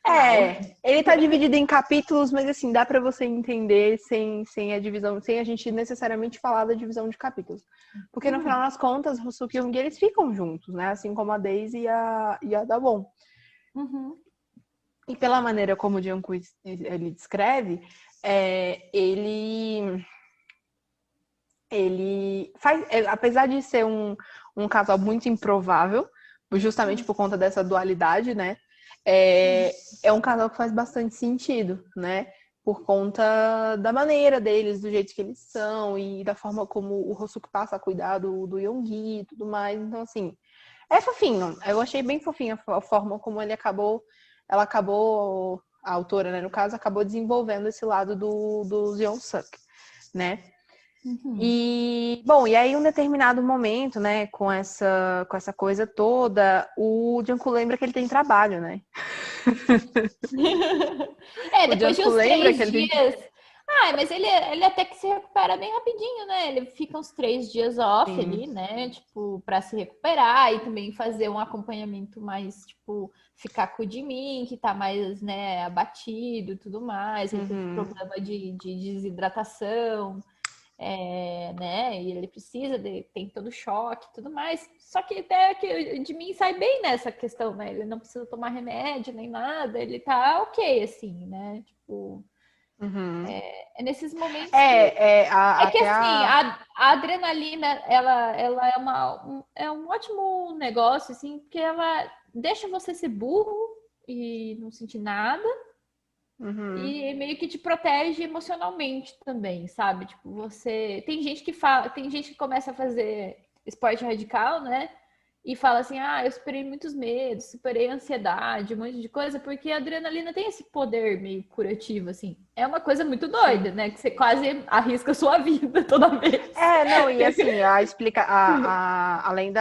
Ele tá dividido em capítulos, mas assim, dá pra você entender sem a divisão, sem a gente necessariamente falar da divisão de capítulos. Porque no final das contas, Hosuki e Yoongi, eles ficam juntos, né? Assim como a Daisy e a Dabon. Uhum. E pela maneira como o Jungkook ele descreve, ele faz, apesar de ser um casal muito improvável, justamente por conta dessa dualidade, né? É um casal que faz bastante sentido, né? Por conta da maneira deles, do jeito que eles são e da forma como o Hosuki passa a cuidar do Yoongi e tudo mais. Então, assim, é fofinho. Eu achei bem fofinho a forma como ela acabou, a autora, né, no caso, acabou desenvolvendo esse lado do Yeon-suk, né? E, bom, e aí um determinado momento, né, com essa coisa toda, o Jungkook lembra que ele tem trabalho, né? O Depois de Jungkook uns lembra 3 que ele tem... dias. Mas ele até que se recupera bem rapidinho, né? Ele fica uns 3 dias off Sim. ali, né? Tipo, pra se recuperar e também fazer um acompanhamento mais, tipo, ficar com o Jimin, que tá mais, né, abatido e tudo mais. Ele teve problema de desidratação. Né? E ele precisa tem todo o choque e tudo mais. Só que até que de mim sai bem nessa questão, né? Ele não precisa tomar remédio nem nada, ele tá ok, assim, né? Tipo, é nesses momentos que. É que até assim, a... a adrenalina, ela é um ótimo negócio, assim, porque ela deixa você ser burro e não sentir nada. E meio que te protege emocionalmente também, sabe? Tipo, você. Tem gente que fala, tem gente que começa a fazer esporte radical, né? E fala assim: eu superei muitos medos, superei a ansiedade, um monte de coisa, porque a adrenalina tem esse poder meio curativo, assim. É uma coisa muito doida, né? Que você quase arrisca a sua vida toda vez. Não, e assim, além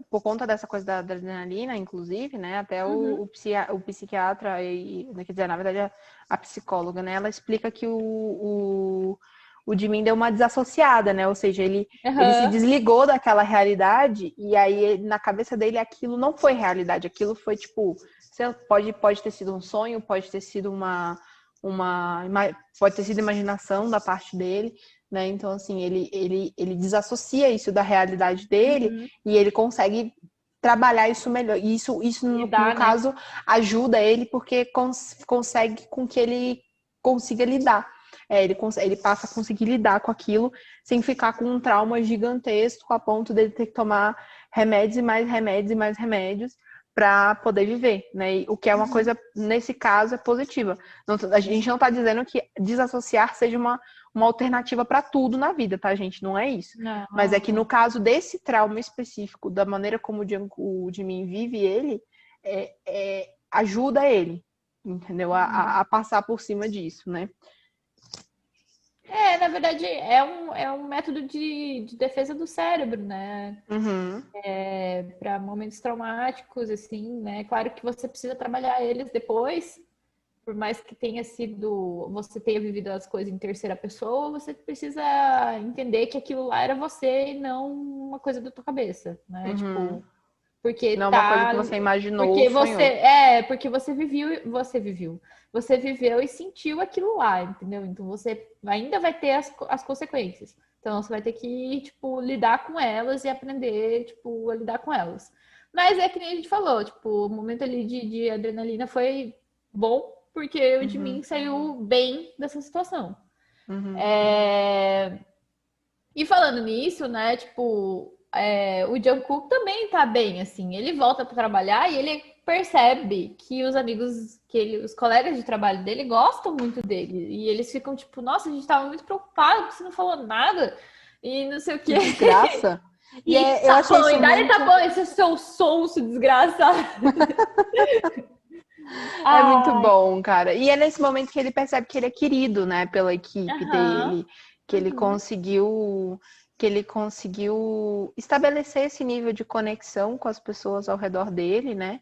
por conta dessa coisa da adrenalina, inclusive, né, até o psiquiatra, quer dizer, na verdade, a psicóloga, né, ela explica que o Jimin deu uma desassociada, né, ou seja, ele se desligou daquela realidade e aí na cabeça dele aquilo não foi realidade, aquilo foi tipo, pode ter sido um sonho, pode ter sido pode ter sido imaginação da parte dele, né? Então, assim, ele desassocia isso da realidade dele e ele consegue trabalhar isso melhor. E isso no caso, ajuda ele porque consegue com que ele consiga lidar. Ele passa a conseguir lidar com aquilo sem ficar com um trauma gigantesco a ponto dele ter que tomar remédios e mais remédios e mais remédios para poder viver, né? O que é uma coisa, nesse caso, é positiva. A gente não está dizendo que desassociar seja uma alternativa para tudo na vida, tá, gente? Não é isso. Não. Mas é que no caso desse trauma específico, da maneira como o Jimin vive ele, ajuda ele, entendeu? A passar por cima disso, né? Na verdade, é um método de defesa do cérebro, né? Para momentos traumáticos, assim, né? Claro que você precisa trabalhar eles depois, por mais que você tenha vivido as coisas em terceira pessoa, você precisa entender que aquilo lá era você e não uma coisa da tua cabeça, né? Tipo, porque não é uma coisa que você imaginou ou sonhou. Porque você viveu e sentiu aquilo lá, entendeu? Então você ainda vai ter as consequências. Então você vai ter que, tipo, lidar com elas e aprender, tipo, a lidar com elas. Mas é que nem a gente falou, tipo, o momento ali de adrenalina foi bom, porque o de mim saiu bem dessa situação. E falando nisso, né, tipo, o Jungkook também tá bem, assim, ele volta para trabalhar e ele percebe que os colegas de trabalho dele gostam muito dele, e eles ficam tipo, nossa, a gente tava muito preocupado, porque você não falou nada, e não sei o que. Desgraça. E eu achei isso dá-lhe muito... tapão, esse seu sonso desgraçado. É muito bom, cara. E é nesse momento que ele percebe que ele é querido, né, pela equipe dele, que ele conseguiu estabelecer esse nível de conexão com as pessoas ao redor dele, né?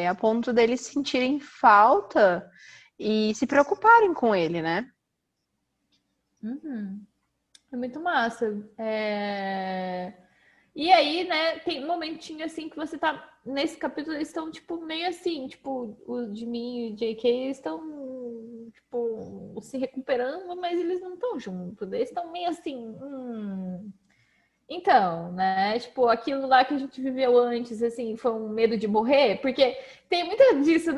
A ponto deles sentirem falta e se preocuparem com ele, né? É muito massa. E aí, né, tem um momentinho assim que você tá. Nesse capítulo, eles estão, tipo, meio assim, tipo, o Jimin e o JK estão, tipo, se recuperando, mas eles não estão juntos. Eles estão meio assim. Então, né? Tipo, aquilo lá que a gente viveu antes, assim, foi um medo de morrer, porque tem muito disso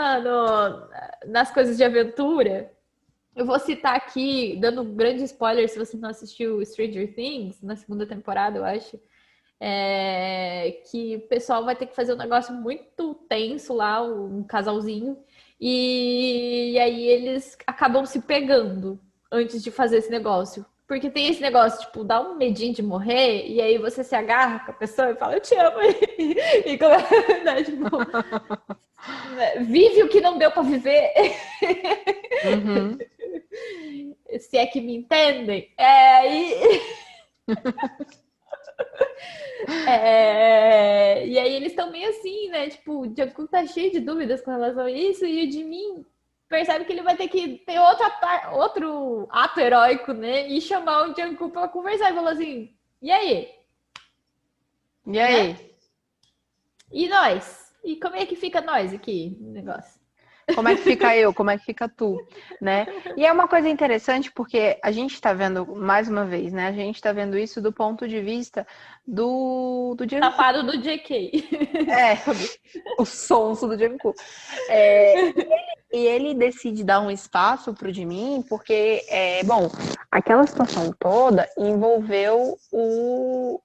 nas coisas de aventura. Eu vou citar aqui, dando um grande spoiler, se você não assistiu Stranger Things, na segunda temporada, eu acho, que o pessoal vai ter que fazer um negócio muito tenso lá, um casalzinho, e aí eles acabam se pegando antes de fazer esse negócio. Porque tem esse negócio, tipo, dá um medinho de morrer, e aí você se agarra com a pessoa e fala, eu te amo. E começa, né, tipo, vive o que não deu pra viver. Uhum. Se é que me entendem. E aí eles estão meio assim, né? Tipo, o Jungkook tá cheio de dúvidas com relação a isso, e o Jimin percebe que ele vai ter que ter outro ato heróico, né? E chamar o Jungkook pra conversar e falar assim, e aí? E aí? E nós? E como é que fica nós aqui no negócio? Como é que fica eu? Como é que fica tu? Né? E é uma coisa interessante porque a gente está vendo, mais uma vez, né? A gente está vendo isso do ponto de vista do Jungkook. Tapado do JK. O sonso do Jungkook. E ele decide dar um espaço pro Jimin porque, bom, aquela situação toda envolveu o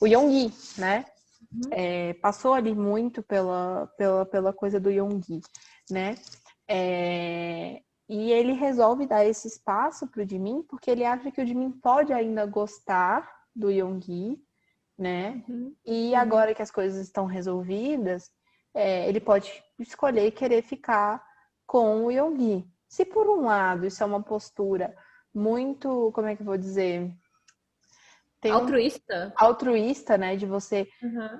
Yoongi, né? Passou ali muito pela coisa do Yoongi, né? E ele resolve dar esse espaço pro Jimin porque ele acha que o Jimin pode ainda gostar do Yoongi, né? E agora que as coisas estão resolvidas, ele pode escolher querer ficar com o Yoongi. Se por um lado isso é uma postura muito, como é que eu vou dizer? Altruísta, né? De você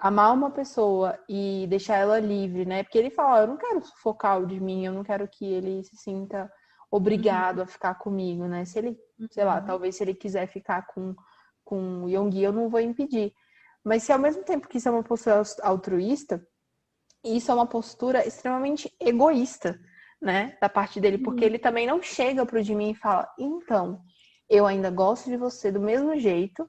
amar uma pessoa e deixar ela livre, né? Porque ele fala, eu não quero sufocar o de mim, eu não quero que ele se sinta obrigado a ficar comigo, né? Se ele, sei lá, talvez se ele quiser ficar com o Yoongi, eu não vou impedir. Mas se ao mesmo tempo que isso é uma postura altruísta, isso é uma postura extremamente egoísta, né? Da parte dele, porque ele também não chega pro Jimin e fala, então, eu ainda gosto de você do mesmo jeito,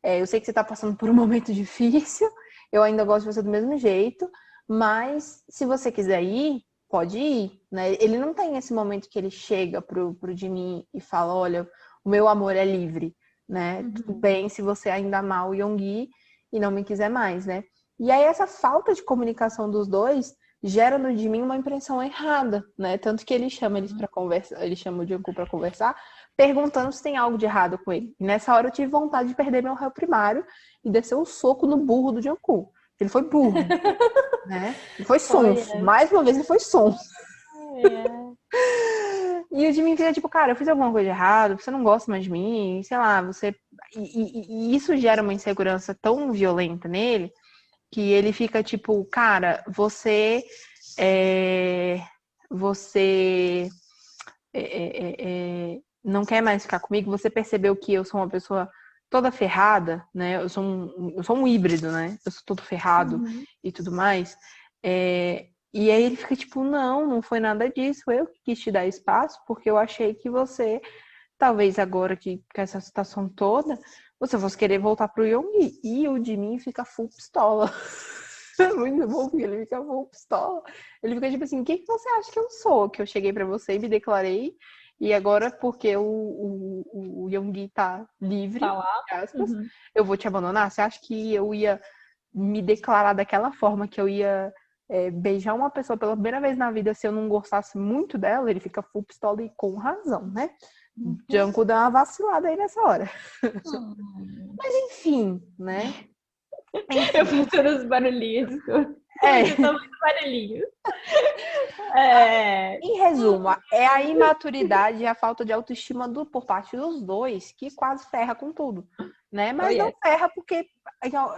eu sei que você tá passando por um momento difícil, eu ainda gosto de você do mesmo jeito, mas se você quiser ir, pode ir, né? Ele não tem esse momento que ele chega pro Jimin e fala, olha, o meu amor é livre, né? Tudo bem se você ainda amar o Yoongi e não me quiser mais, né? E aí essa falta de comunicação dos dois gera no Jimin uma impressão errada, né? Tanto que ele chama eles para conversar, ele chama o Jungkook para conversar, perguntando se tem algo de errado com ele. E nessa hora eu tive vontade de perder meu réu primário e descer um soco no burro do Jungkook. Ele foi burro, né? Ele foi sonso. Mais uma vez ele foi sonso. E o Jimin fica tipo, cara, eu fiz alguma coisa de errado, você não gosta mais de mim, sei lá, você... E isso gera uma insegurança tão violenta nele que ele fica tipo, cara, você não quer mais ficar comigo, você percebeu que eu sou uma pessoa toda ferrada, né? Eu sou um híbrido, né? Eu sou todo ferrado e tudo mais. E aí ele fica tipo, não foi nada disso, eu que quis te dar espaço, porque eu achei que você, talvez agora que com essa situação toda, você fosse querer voltar pro Yoongi. E o Jimin fica full pistola. É muito bom, porque ele fica full pistola. Ele fica tipo assim, o que você acha que eu sou? Que eu cheguei pra você e me declarei, e agora porque o Yoongi tá livre, Tá lá. aspas, eu vou te abandonar? Você acha que eu ia me declarar daquela forma, que eu ia beijar uma pessoa pela primeira vez na vida se eu não gostasse muito dela? Ele fica full pistola e com razão, né? Jungkook dá uma vacilada aí nessa hora. Mas enfim, né? Eu fiz os barulhinhos. Eu tô muito barulhinho. Em resumo, é a imaturidade e a falta de autoestima por parte dos dois que quase ferra com tudo, né? Mas não ferra porque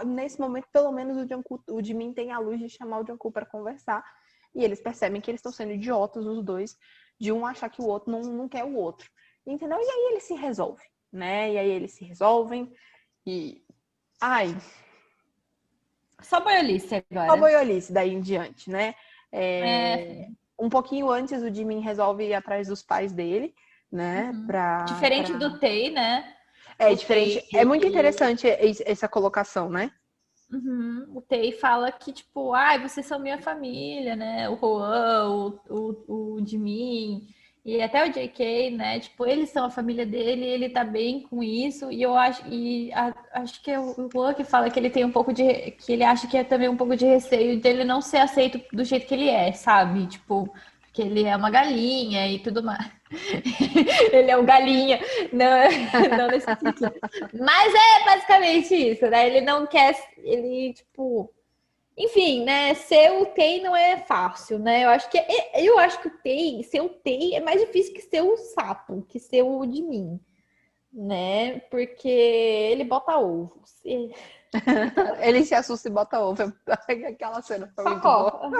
nesse momento, pelo menos o Jimin tem a luz de chamar o Jungkook para conversar e eles percebem que eles estão sendo idiotas os dois, de um achar que o outro não quer o outro, entendeu? E aí ele se resolve, né? E aí eles se resolvem e... Ai, Só boiolice agora. só boiolice daí em diante, né? É, Um pouquinho antes, o Jimin resolve ir atrás dos pais dele, né? diferente do Tae, né? É o diferente. Tae, É muito interessante essa colocação, né? O Tae fala que, tipo, ai, vocês são minha família, né? O Roan, o Jimin e até o JK, né? Tipo, eles são a família dele, ele tá bem com isso. E eu acho, acho que é o Roan que fala que ele tem um pouco que ele acha que é também um pouco de receio dele não ser aceito do jeito que ele é, sabe? Tipo, porque ele é uma galinha e tudo mais. Ele é um galinha, não nesse sentido. Mas é basicamente isso, né? Ele não quer, ele, tipo... Enfim, né? Ser o Tae não é fácil, né? Eu acho que ser o Tae é mais difícil que ser o Sapo, que ser o Jimin, né? Porque ele bota ovos. Ele se assusta e bota ovo. Aquela cena foi muito boa.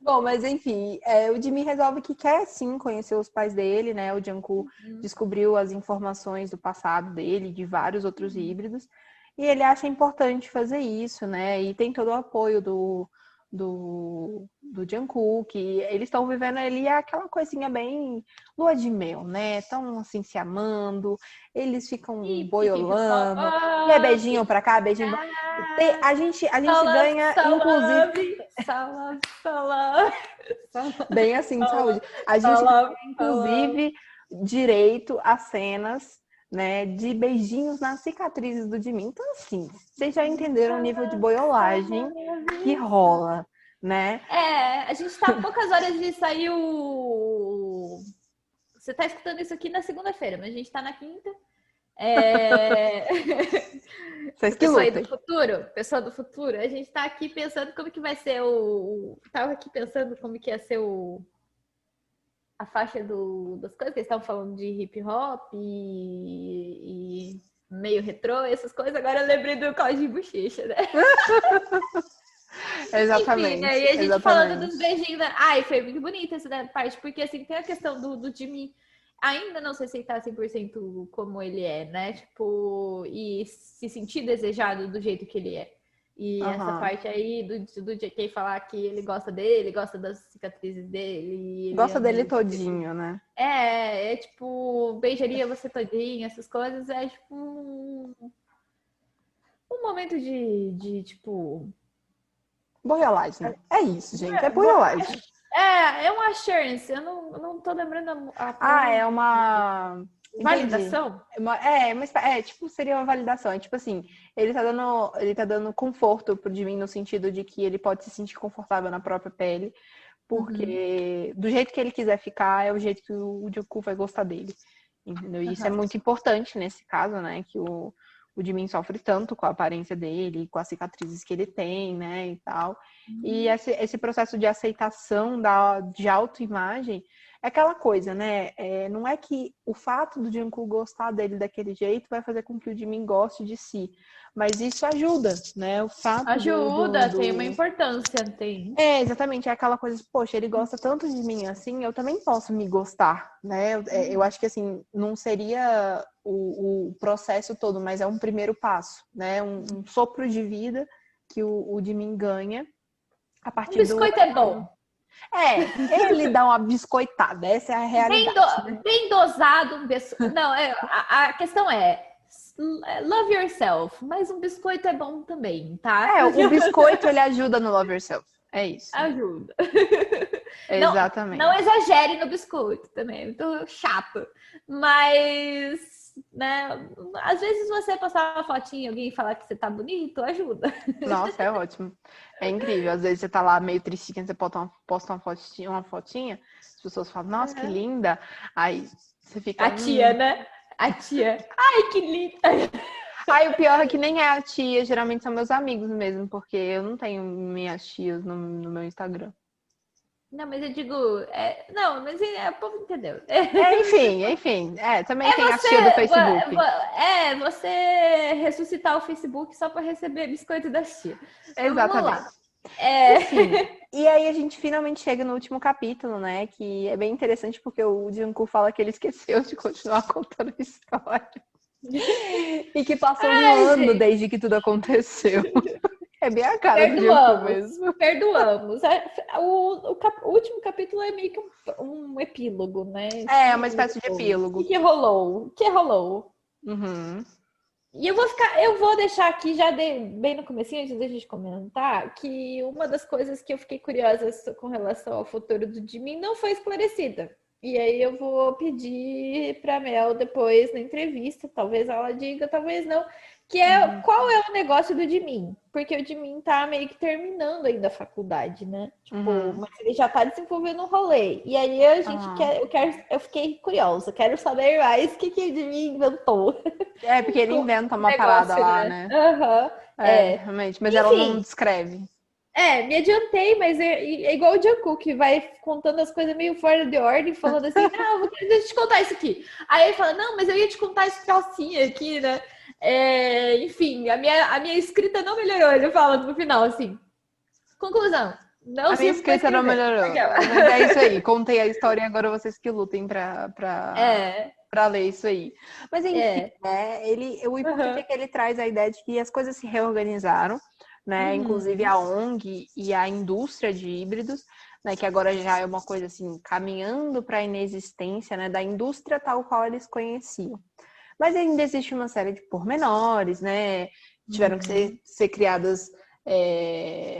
Bom, mas enfim, o Jimin resolve que quer sim conhecer os pais dele, né? O Jungkook descobriu as informações do passado dele, de vários outros híbridos, e ele acha importante fazer isso, né? E tem todo o apoio do Jungkook, que eles estão vivendo ali aquela coisinha bem lua de mel, né? Estão assim se amando, eles ficam boiolando, e é beijinho pra cá, beijinho pra... A gente ganha, inclusive... Bem assim, de saúde. A gente ganha, inclusive, direito a cenas, né, de beijinhos nas cicatrizes do Jimin. Então, assim, vocês já entenderam o nível de boiolagem que rola, né? A gente tá a poucas horas de sair o... Você tá escutando isso aqui na segunda-feira, mas a gente tá na quinta. Vocês que pessoa aí lutem. do futuro, pessoa do futuro, a gente tá aqui pensando como que vai ser Tava aqui pensando como que ia ser a faixa das coisas que eles estavam falando de hip hop e meio retrô, essas coisas. Agora eu lembrei do Código de Bochecha, né? Exatamente. Enfim, né? E a gente falando dos beijinhos. Ai, foi muito bonita essa parte, porque assim, tem a questão do Jimmy ainda não se aceitar 100% como ele é, né? Tipo, e se sentir desejado do jeito que ele é. E essa parte aí do JK falar que ele gosta dele, gosta das cicatrizes dele. Gosta dele todinho, né? Tipo, beijaria você todinho, essas coisas. É tipo um momento de tipo... Boiolagem. É isso, gente. É boiolagem. É uma assurance. Eu não tô lembrando é uma... Validação? Tipo, seria uma validação. É tipo assim, ele tá dando conforto pro Jimin no sentido de que ele pode se sentir confortável na própria pele, porque do jeito que ele quiser ficar, é o jeito que o Jungkook vai gostar dele. Entendeu? E isso é muito importante nesse caso, né? Que o Jimin sofre tanto com a aparência dele, com as cicatrizes que ele tem, né? E tal. E esse processo de aceitação de autoimagem é aquela coisa, né? Não é que o fato do Jungkook gostar dele daquele jeito vai fazer com que o Jimin goste de si. Mas isso ajuda, né? O fato tem uma importância, tem. Exatamente. É aquela coisa, poxa, ele gosta tanto de mim assim, eu também posso me gostar, né? Eu acho que, assim, não seria o processo todo, mas é um primeiro passo, né? Um sopro de vida que o Jimin ganha a partir biscoito é bom. Ele dá uma biscoitada, essa é a realidade. Bem dosado um biscoito. Não, a questão love yourself, mas um biscoito é bom também, tá? O biscoito ele ajuda no love yourself, é isso. Ajuda. Exatamente. Não exagere no biscoito também, é muito chato. Mas, né, às vezes você postar uma fotinha e alguém falar que você tá bonito, ajuda. Nossa, é ótimo. É incrível. Às vezes você tá lá meio tristinha, você posta uma fotinha, as pessoas falam, nossa, que linda. Aí você fica... A tia, né? A tia. Ai, que linda! Aí o pior é que nem é a tia, geralmente são meus amigos mesmo, porque eu não tenho minhas tias no meu Instagram. Não, mas eu digo... não, mas o povo entendeu. Enfim. Também tem a tia do Facebook. Você ressuscitar o Facebook só para receber biscoito da tia. Exatamente. É. Enfim, e aí a gente finalmente chega no último capítulo, né? Que é bem interessante porque o Jungkook fala que ele esqueceu de continuar contando a história. E que passou um ano gente. desde que tudo aconteceu. É bem a cara do Jungkook Perdoamos. mesmo. Perdoamos. O último capítulo é meio que um epílogo, né? É, uma espécie de epílogo. O que rolou? O que rolou? Uhum. E eu vou deixar aqui já bem no comecinho, antes da gente comentar, que uma das coisas que eu fiquei curiosa com relação ao futuro do Jimin não foi esclarecida. E aí eu vou pedir para Mel depois na entrevista, talvez ela diga, talvez não, que é qual é o negócio do Jimin? Porque o Jimin tá meio que terminando ainda a faculdade, né? Tipo, mas ele já tá desenvolvendo um rolê. E aí a gente eu fiquei curiosa, quero saber mais o que o Jimin inventou. É, porque ele inventa uma negócio, parada lá, né? Aham. Realmente. Mas Enfim, ela não descreve. me adiantei, mas é igual o Jungkook, que vai contando as coisas meio fora de ordem, falando assim, não, deixa eu te contar isso aqui. Aí ele fala, não, mas eu ia te contar esse calcinha aqui, né? Enfim, a minha escrita não melhorou, ele fala no final, assim. Conclusão. Não A minha escrita não melhorou. Mas é isso aí. Contei a história e agora vocês que lutem pra ler isso aí. Mas enfim, né? O importante é que ele traz a ideia de que as coisas se reorganizaram, né? Inclusive a ONG e a indústria de híbridos, né? Que agora já é uma coisa assim, caminhando para a inexistência, né? Da indústria tal qual eles conheciam. Mas ainda existe uma série de pormenores, né? Tiveram que ser criadas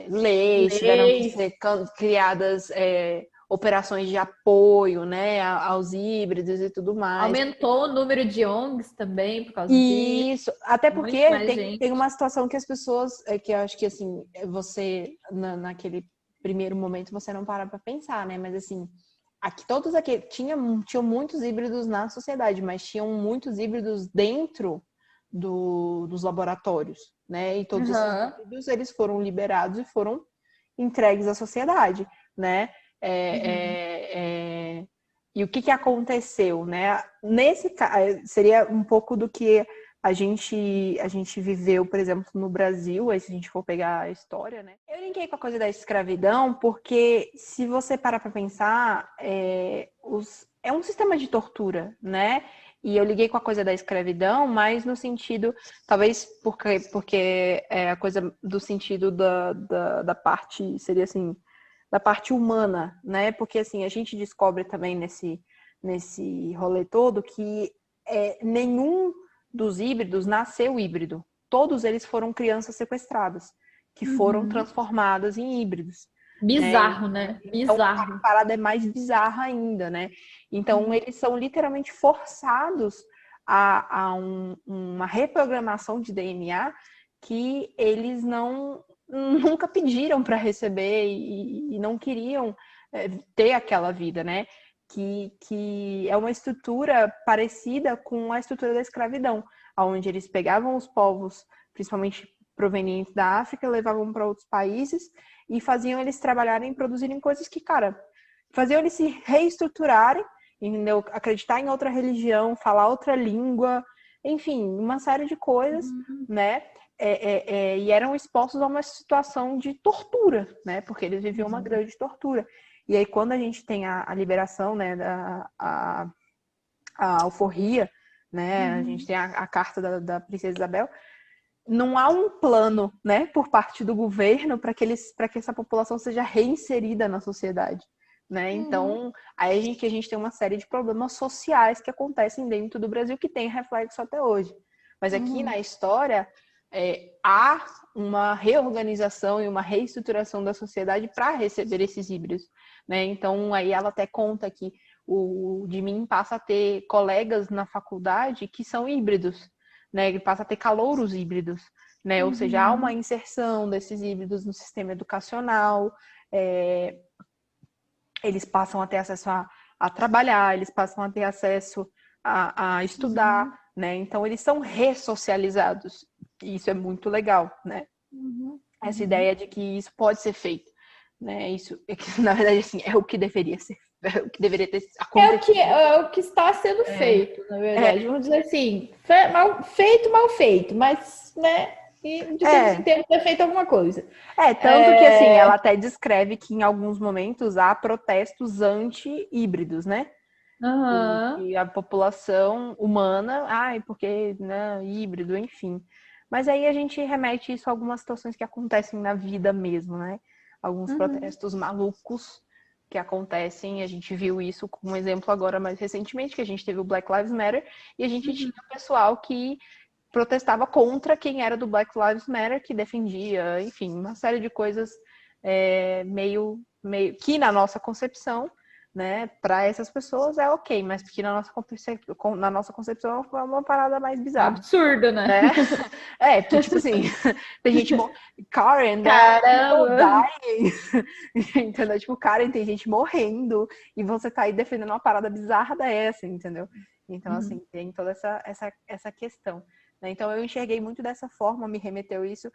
leis, tiveram que ser criadas operações de apoio, né, aos híbridos e tudo mais. Aumentou o número de ONGs também por causa disso. Isso, até porque tem uma situação que as pessoas, que eu acho que assim, você, naquele primeiro momento, você não para pensar, né, mas assim, tinham muitos híbridos na sociedade, mas tinham muitos híbridos dentro dos laboratórios, né? E todos esses híbridos, eles foram liberados e foram entregues à sociedade, né? E o que aconteceu, né? Nesse caso, seria um pouco do que a gente viveu, por exemplo, no Brasil, aí se a gente for pegar a história, né? Eu linkei com a coisa da escravidão, porque se você parar para pensar, é um sistema de tortura, né? E eu liguei com a coisa da escravidão, mas no sentido, talvez porque é a coisa do sentido da parte, seria assim, da parte humana, né? Porque assim, a gente descobre também nesse rolê todo que nenhum dos híbridos nasceu híbrido. Todos eles foram crianças sequestradas, que foram transformadas em híbridos. Bizarro, né? Bizarro. Então, a parada é mais bizarra ainda, né? Então, eles são literalmente forçados a uma reprogramação de DNA que eles nunca pediram para receber e não queriam ter aquela vida, né? Que é uma estrutura parecida com a estrutura da escravidão, onde eles pegavam os povos, principalmente provenientes da África, levavam para outros países e faziam eles trabalharem, produzirem coisas que, cara, faziam eles se reestruturarem, entendeu? Acreditar em outra religião, falar outra língua, enfim, uma série de coisas, né? E eram expostos a uma situação de tortura, né? Porque eles viviam uma grande tortura. E aí, quando a gente tem a liberação, né, a alforria, né? A gente tem a carta da Princesa Isabel. Não há um plano, né, por parte do governo para que essa população seja reinserida na sociedade, né? Então, aí a gente tem uma série de problemas sociais que acontecem dentro do Brasil que tem reflexo até hoje. Mas aqui na história há uma reorganização e uma reestruturação da sociedade para receber esses híbridos, né? Então, aí ela até conta que o Jimin passa a ter colegas na faculdade que são híbridos, né? Ele passa a ter calouros híbridos, né? Ou seja, há uma inserção desses híbridos no sistema educacional, eles passam a ter acesso a trabalhar, eles passam a ter acesso a estudar, né? Então, eles são ressocializados. E isso é muito legal, né? Essa ideia de que isso pode ser feito, né? Isso, na verdade, assim, é o que deveria ser. O que deveria ter acontecido. É o que está sendo feito, na verdade. Vamos dizer assim, mal feito, mas, né? e de tempos em tempos ter feito alguma coisa. Tanto que assim, ela até descreve que em alguns momentos há protestos anti-híbridos, né? E a população humana, porque, né, híbrido, enfim. Mas aí a gente remete isso a algumas situações que acontecem na vida mesmo, né? Alguns protestos malucos que acontecem. A gente viu isso como exemplo agora mais recentemente, que a gente teve o Black Lives Matter, e a gente tinha o pessoal que protestava contra quem era do Black Lives Matter, que defendia, enfim, uma série de coisas meio que na nossa concepção, né, para essas pessoas é ok, mas que na nossa concepção é uma parada mais bizarra. Absurdo, né? Porque, tipo assim, tem gente... Karen, né? Dying. Entendeu? Tipo, Karen, tem gente morrendo e você tá aí defendendo uma parada bizarra dessa, entendeu? Então, assim, tem toda essa questão. Né? Então, eu enxerguei muito dessa forma, me remeteu isso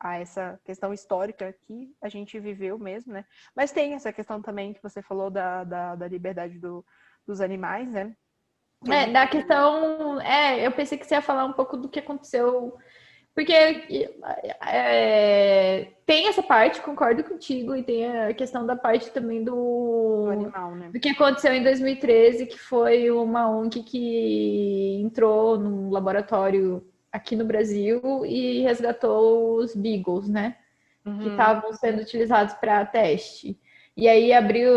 a essa questão histórica que a gente viveu mesmo, né? Mas tem essa questão também que você falou da liberdade dos animais, né? Da questão... eu pensei que você ia falar um pouco do que aconteceu... Porque tem essa parte, concordo contigo, e tem a questão da parte também Do animal, né? do que aconteceu em 2013, que foi uma ONG que entrou num laboratório aqui no Brasil e resgatou os beagles, né? Que estavam sendo utilizados para teste. E aí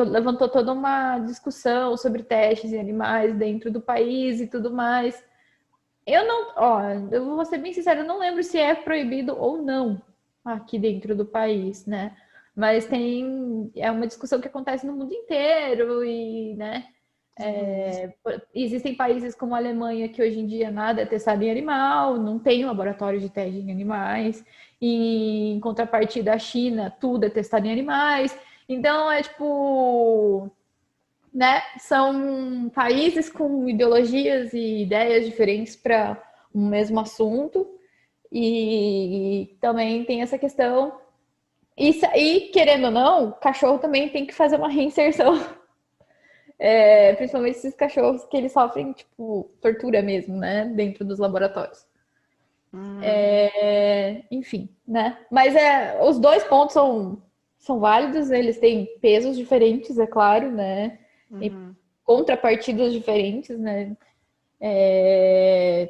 levantou toda uma discussão sobre testes em animais dentro do país e tudo mais. Eu vou ser bem sincera, eu não lembro se é proibido ou não aqui dentro do país, né? Mas é uma discussão que acontece no mundo inteiro e, né? Existem países como a Alemanha que hoje em dia nada é testado em animal, não tem laboratório de teste em animais, e em contrapartida a China, tudo é testado em animais. Então tipo, né? São países com ideologias e ideias diferentes para um mesmo assunto, e também tem essa questão. E querendo ou não, cachorro também tem que fazer uma reinserção. Principalmente esses cachorros que eles sofrem, tipo, tortura mesmo, né? Dentro dos laboratórios. Enfim, né? Mas os dois pontos são válidos, eles têm pesos diferentes, é claro, né? E contrapartidas diferentes, né?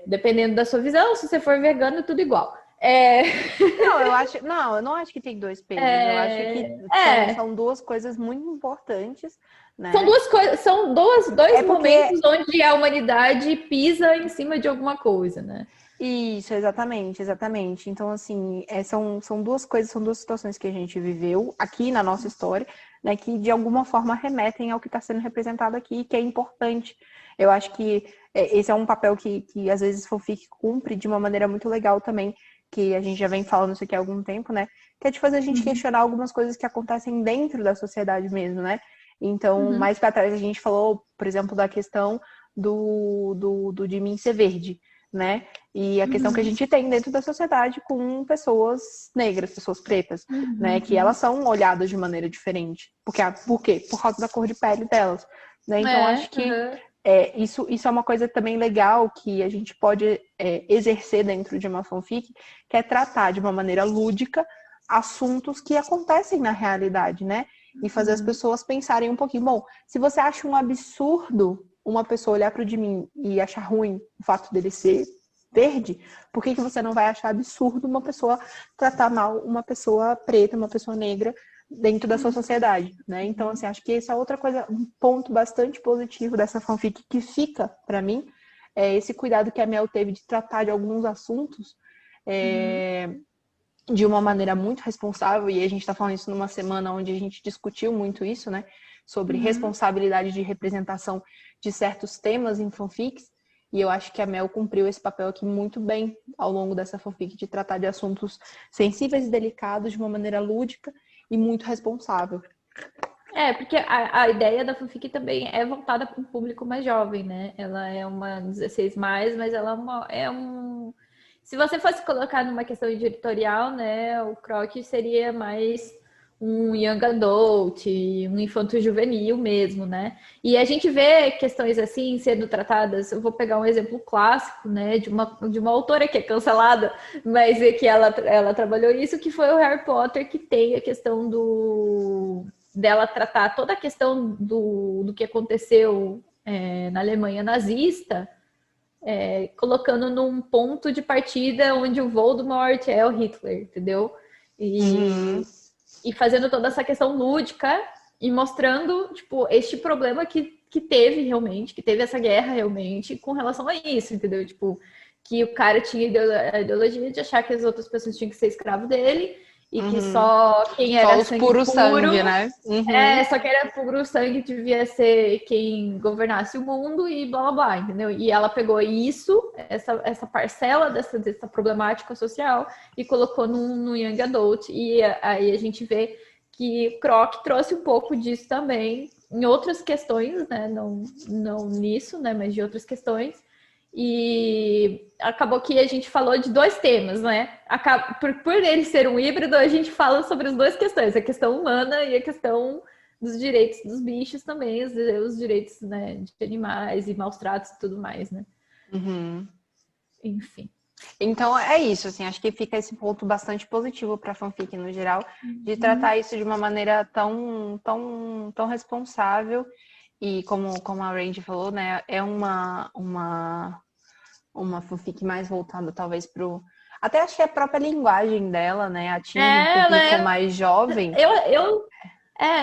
Dependendo da sua visão, se você for vegano, é tudo igual. Eu não acho que tem dois pesos. Eu acho que são duas coisas muito importantes, né? São duas coisas, são dois momentos onde a humanidade pisa em cima de alguma coisa, né? Isso, exatamente. Então, assim, são duas coisas, são duas situações que a gente viveu aqui na nossa história, né, que de alguma forma remetem ao que está sendo representado aqui, que é importante. Eu acho que esse é um papel que às vezes fanfic cumpre de uma maneira muito legal também, que a gente já vem falando isso aqui há algum tempo, né? Que é de fazer a gente questionar algumas coisas que acontecem dentro da sociedade mesmo, né? Então, mais para trás a gente falou, por exemplo, da questão do de mim ser verde, né? E a questão que a gente tem dentro da sociedade com pessoas negras, pessoas pretas, né? Que elas são olhadas de maneira diferente. Por quê? Por causa da cor de pele delas, né? Então, acho que isso é uma coisa também legal que a gente pode exercer dentro de uma fanfic, que é tratar de uma maneira lúdica assuntos que acontecem na realidade, né? E fazer as pessoas pensarem um pouquinho. Bom, se você acha um absurdo uma pessoa olhar para o de mim e achar ruim o fato dele ser verde, por que você não vai achar absurdo uma pessoa tratar mal uma pessoa preta, uma pessoa negra dentro da sua sociedade, né? Então, assim, acho que essa é outra coisa, um ponto bastante positivo dessa fanfic que fica para mim, é esse cuidado que a Mel teve de tratar de alguns assuntos de uma maneira muito responsável, e a gente está falando isso numa semana onde a gente discutiu muito isso, né? Sobre responsabilidade de representação de certos temas em fanfics, e eu acho que a Mel cumpriu esse papel aqui muito bem ao longo dessa fanfic, de tratar de assuntos sensíveis e delicados de uma maneira lúdica e muito responsável. Porque a ideia da fanfic também é voltada para um público mais jovem, né? Ela é uma 16+, mas ela é um... Se você fosse colocar numa questão editorial, né, o Croc seria mais um young adult, um infanto-juvenil mesmo, né? E a gente vê questões assim sendo tratadas. Eu vou pegar um exemplo clássico, né, de uma autora que é cancelada, mas é que ela trabalhou isso, que foi o Harry Potter, que tem a questão dela tratar toda a questão do que aconteceu na Alemanha nazista, colocando num ponto de partida onde o Voldemort é o Hitler, entendeu? E fazendo toda essa questão lúdica e mostrando, tipo, este problema que teve realmente, que teve essa guerra realmente com relação a isso, entendeu? Tipo, que o cara tinha a ideologia de achar que as outras pessoas tinham que ser escravo dele e que só quem era Só os sangue puro puro, sangue, né? só quem era puro sangue devia ser quem governasse o mundo e blá blá blá, entendeu? E ela pegou isso, essa parcela dessa problemática social e colocou no Young Adult. E aí a gente vê que Croc trouxe um pouco disso também em outras questões, né? Não nisso, né? Mas de outras questões. E acabou que a gente falou de dois temas, né? Por ele ser um híbrido, a gente fala sobre as duas questões, a questão humana e a questão dos direitos dos bichos também, os direitos, né, de animais e maus tratos e tudo mais, né? Enfim. Então é isso, assim, acho que fica esse ponto bastante positivo para a fanfic no geral, de tratar isso de uma maneira tão responsável e como a Randy falou, né, é uma fanfic mais voltada talvez pro... Até acho que a própria linguagem dela, né, atinge um público mais jovem.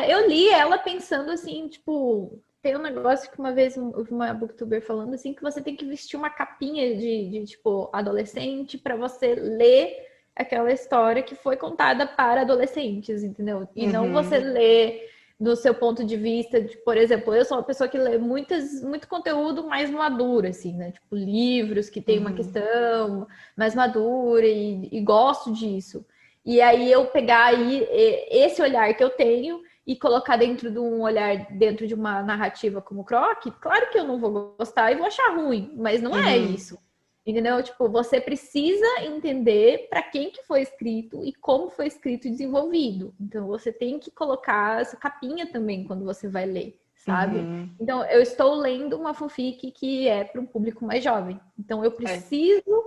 Eu li ela pensando assim, tipo... Tem um negócio que uma vez uma booktuber falando assim, que você tem que vestir uma capinha de tipo, adolescente para você ler aquela história que foi contada para adolescentes, entendeu? E não você ler do seu ponto de vista de, por exemplo, eu sou uma pessoa que lê muito conteúdo mais maduro, assim, né? Tipo, livros que tem uma questão mais madura e gosto disso. E aí eu pegar aí esse olhar que eu tenho e colocar dentro de um olhar, dentro de uma narrativa como Croc, claro que eu não vou gostar e vou achar ruim, mas não é isso. Entendeu? Tipo, você precisa entender para quem que foi escrito e como foi escrito e desenvolvido. Então, você tem que colocar essa capinha também quando você vai ler, sabe? Então, eu estou lendo uma fanfic que é para um público mais jovem. Então, eu preciso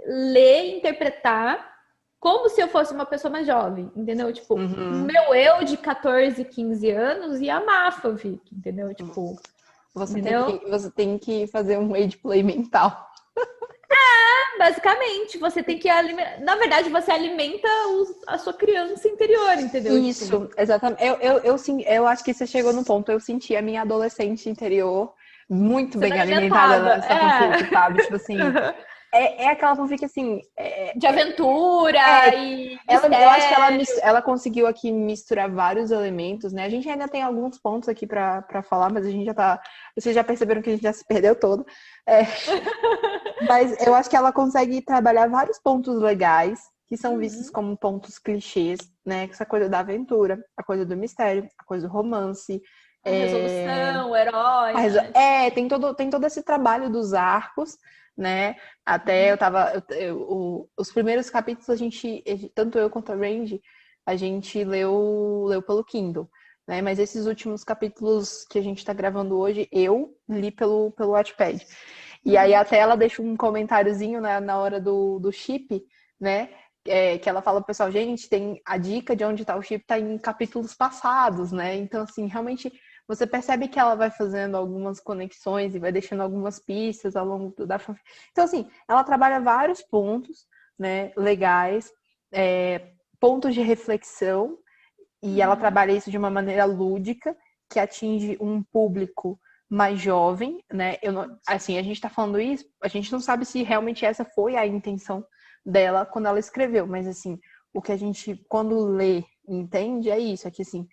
ler e interpretar como se eu fosse uma pessoa mais jovem, entendeu? Tipo, meu eu de 14, 15 anos ia amar a fanfic, entendeu? Tipo... Você tem que fazer um age play mental. Basicamente, você tem que alimentar. Na verdade, você alimenta a sua criança interior, entendeu? Isso, exatamente. Eu acho que você chegou no ponto. Eu senti a minha adolescente interior muito bem alimentada nessa fanfic, sabe? Tipo assim, é aquela fanfic assim... de aventura e eu acho que ela conseguiu aqui misturar vários elementos, né? A gente ainda tem alguns pontos aqui pra falar, mas a gente já tá... Vocês já perceberam que a gente já se perdeu todo. Mas eu acho que ela consegue trabalhar vários pontos legais, que são vistos como pontos clichês, né? Essa coisa da aventura, a coisa do mistério, a coisa do romance... A resolução, o herói... Tem todo esse trabalho dos arcos, né? Até os primeiros capítulos tanto eu quanto a Randy, a gente leu pelo Kindle, né? Mas esses últimos capítulos que a gente tá gravando hoje, eu li pelo Wattpad. E aí até ela deixa um comentáriozinho na hora do chip, né? Que ela fala pro pessoal, gente, tem a dica de onde tá o chip tá em capítulos passados, né? Então, assim, realmente... Você percebe que ela vai fazendo algumas conexões e vai deixando algumas pistas ao longo da fanfic. Então, assim, ela trabalha vários pontos, né, legais, pontos de reflexão, e ela trabalha isso de uma maneira lúdica, que atinge um público mais jovem, né? Assim, a gente tá falando isso, a gente não sabe se realmente essa foi a intenção dela quando ela escreveu, mas, assim, o que a gente, quando lê, entende, é isso, é que assim,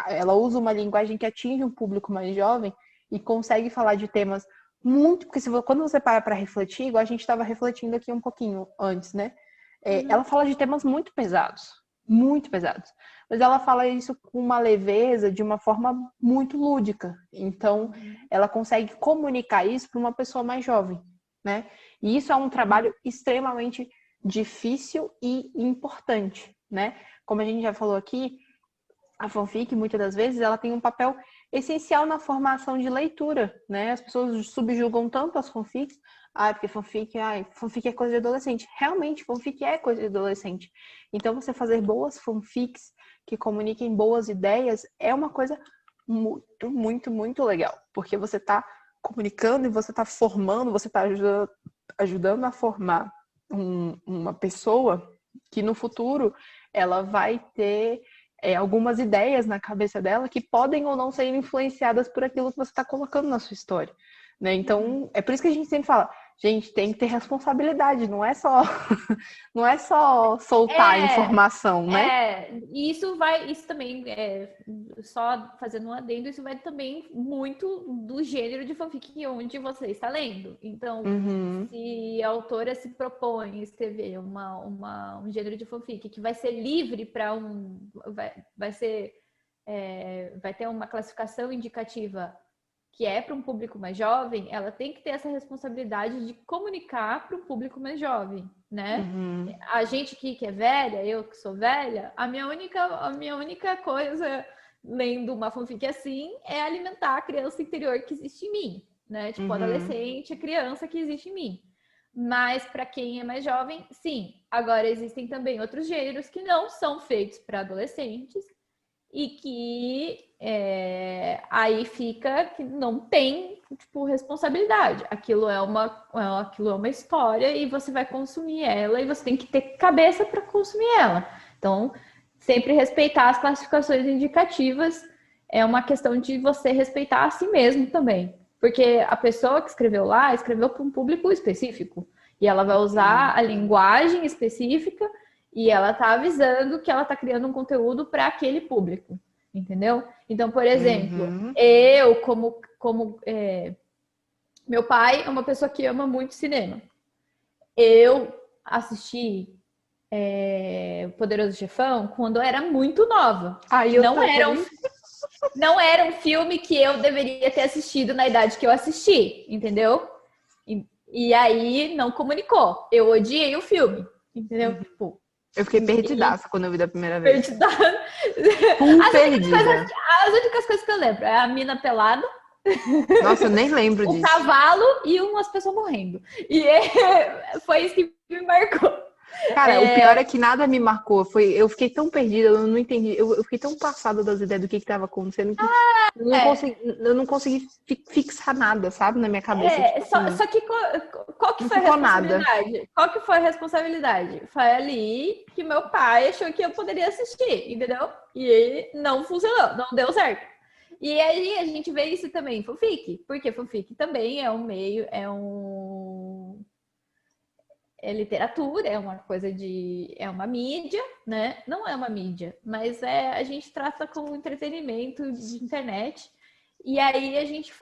ela usa uma linguagem que atinge um público mais jovem e consegue falar de temas muito, porque quando você para refletir, igual a gente estava refletindo aqui um pouquinho antes, né? Ela fala de temas muito pesados, mas ela fala isso com uma leveza, de uma forma muito lúdica, então ela consegue comunicar isso para uma pessoa mais jovem, né? E isso é um trabalho extremamente difícil e importante, né? Como a gente já falou aqui, a fanfic, muitas das vezes, ela tem um papel essencial na formação de leitura, né? As pessoas subjugam tanto as fanfics, porque fanfic é coisa de adolescente. Realmente, fanfic é coisa de adolescente. Então, você fazer boas fanfics que comuniquem boas ideias é uma coisa muito, muito, muito legal. Porque você está comunicando e você está formando, você está ajudando a formar uma pessoa que no futuro ela vai ter algumas ideias na cabeça dela que podem ou não ser influenciadas por aquilo que você está colocando na sua história, né? Então, é por isso que a gente sempre fala, gente, tem que ter responsabilidade, não é só soltar a informação, né? Isso também, só fazendo um adendo, isso vai também muito do gênero de fanfic onde você está lendo. Então, se a autora se propõe a escrever um gênero de fanfic que vai ser livre para vai ter uma classificação indicativa que é para um público mais jovem, ela tem que ter essa responsabilidade de comunicar para o público mais jovem, né? A gente que é velha, eu que sou velha, a minha única coisa lendo uma fanfic assim é alimentar a criança interior que existe em mim, né? Tipo, adolescente, a criança que existe em mim. Mas para quem é mais jovem, sim. Agora, existem também outros gêneros que não são feitos para adolescentes e que aí fica que não tem, tipo, responsabilidade. Aquilo é uma história e você vai consumir ela e você tem que ter cabeça para consumir ela. Então, sempre respeitar as classificações indicativas é uma questão de você respeitar a si mesmo também. Porque a pessoa que escreveu lá, escreveu para um público específico. E ela vai usar a linguagem específica e ela está avisando que ela está criando um conteúdo para aquele público, entendeu? Então, por exemplo, eu, meu pai é uma pessoa que ama muito cinema. Eu assisti O Poderoso Chefão quando eu era muito nova. Não era um filme que eu deveria ter assistido na idade que eu assisti, entendeu? E aí não comunicou. Eu odiei o filme, entendeu? Tipo, eu fiquei perdidaça quando eu vi da primeira vez. Perdida. As únicas coisas que eu lembro é a mina pelada. Nossa, eu nem lembro disso. O cavalo e umas pessoas morrendo. E foi isso que me marcou. Cara, o pior é que nada me marcou. Eu fiquei tão perdida, eu não entendi. Eu fiquei tão passada das ideias do que estava acontecendo que eu não consegui fixar nada, sabe, na minha cabeça. Só que qual que foi a responsabilidade? Qual que foi a responsabilidade? Foi ali que meu pai achou que eu poderia assistir, entendeu? E não funcionou, não deu certo. E aí a gente vê isso também em fanfic, porque fanfic também é um meio, é literatura, é uma coisa é uma mídia, né? Não é uma mídia, mas a gente trata como entretenimento de internet. E aí a gente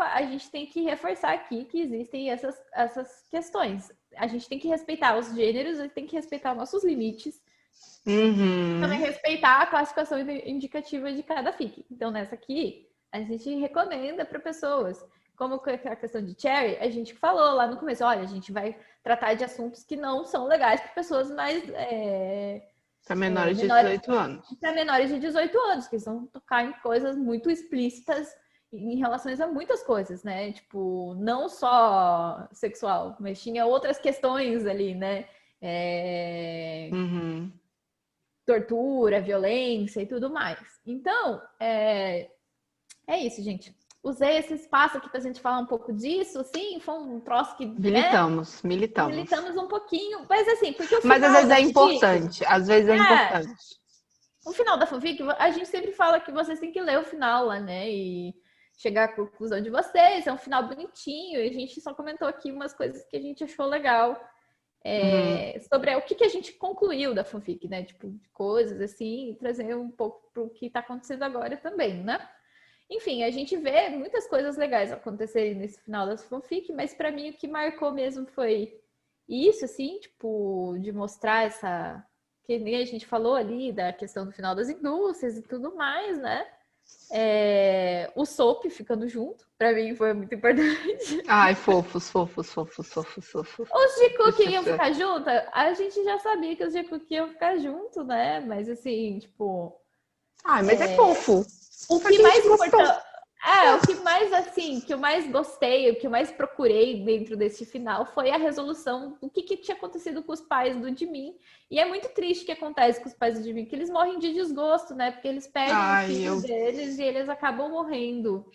tem que reforçar aqui que existem essas questões. A gente tem que respeitar os gêneros, a gente tem que respeitar nossos limites. Também respeitar a classificação indicativa de cada fic. Então, nessa aqui, a gente recomenda para pessoas. Como a questão de Cherry, a gente falou lá no começo, olha, a gente vai tratar de assuntos que não são legais para pessoas mais... para menores de 18 anos. Para menores de 18 anos, que vão tocar em coisas muito explícitas em relação a muitas coisas, né? Tipo, não só sexual, mas tinha outras questões ali, né? Tortura, violência e tudo mais. Então, é isso, gente. Usei esse espaço aqui pra gente falar um pouco disso, assim, foi um troço que... Militamos. Militamos um pouquinho, mas assim, porque o final... Mas às vezes é importante, importante. O final da fanfic, a gente sempre fala que vocês têm que ler o final lá, né, e chegar à conclusão de vocês, é um final bonitinho, e a gente só comentou aqui umas coisas que a gente achou legal, sobre o que a gente concluiu da fanfic, né, tipo, de coisas assim, e trazer um pouco pro que tá acontecendo agora também, né. Enfim, a gente vê muitas coisas legais acontecerem nesse final das fanfic, mas para mim o que marcou mesmo foi isso, assim, tipo, de mostrar que nem a gente falou ali, da questão do final das indústrias e tudo mais, né? O Soap ficando junto, pra mim foi muito importante. Ai, fofos, fofos, fofos, fofos, fofos. Os Jikook iam ficar juntos, a gente já sabia que os Jikook iam ficar juntos, né? Mas assim, tipo... Ai, mas é fofo. O que mais importante... o que mais, assim, que eu mais gostei, o que eu mais procurei dentro desse final foi a resolução do que tinha acontecido com os pais do Jimin. E é muito triste o que acontece com os pais do Jimin, que eles morrem de desgosto, né? Porque eles perdem o filho deles e eles acabam morrendo.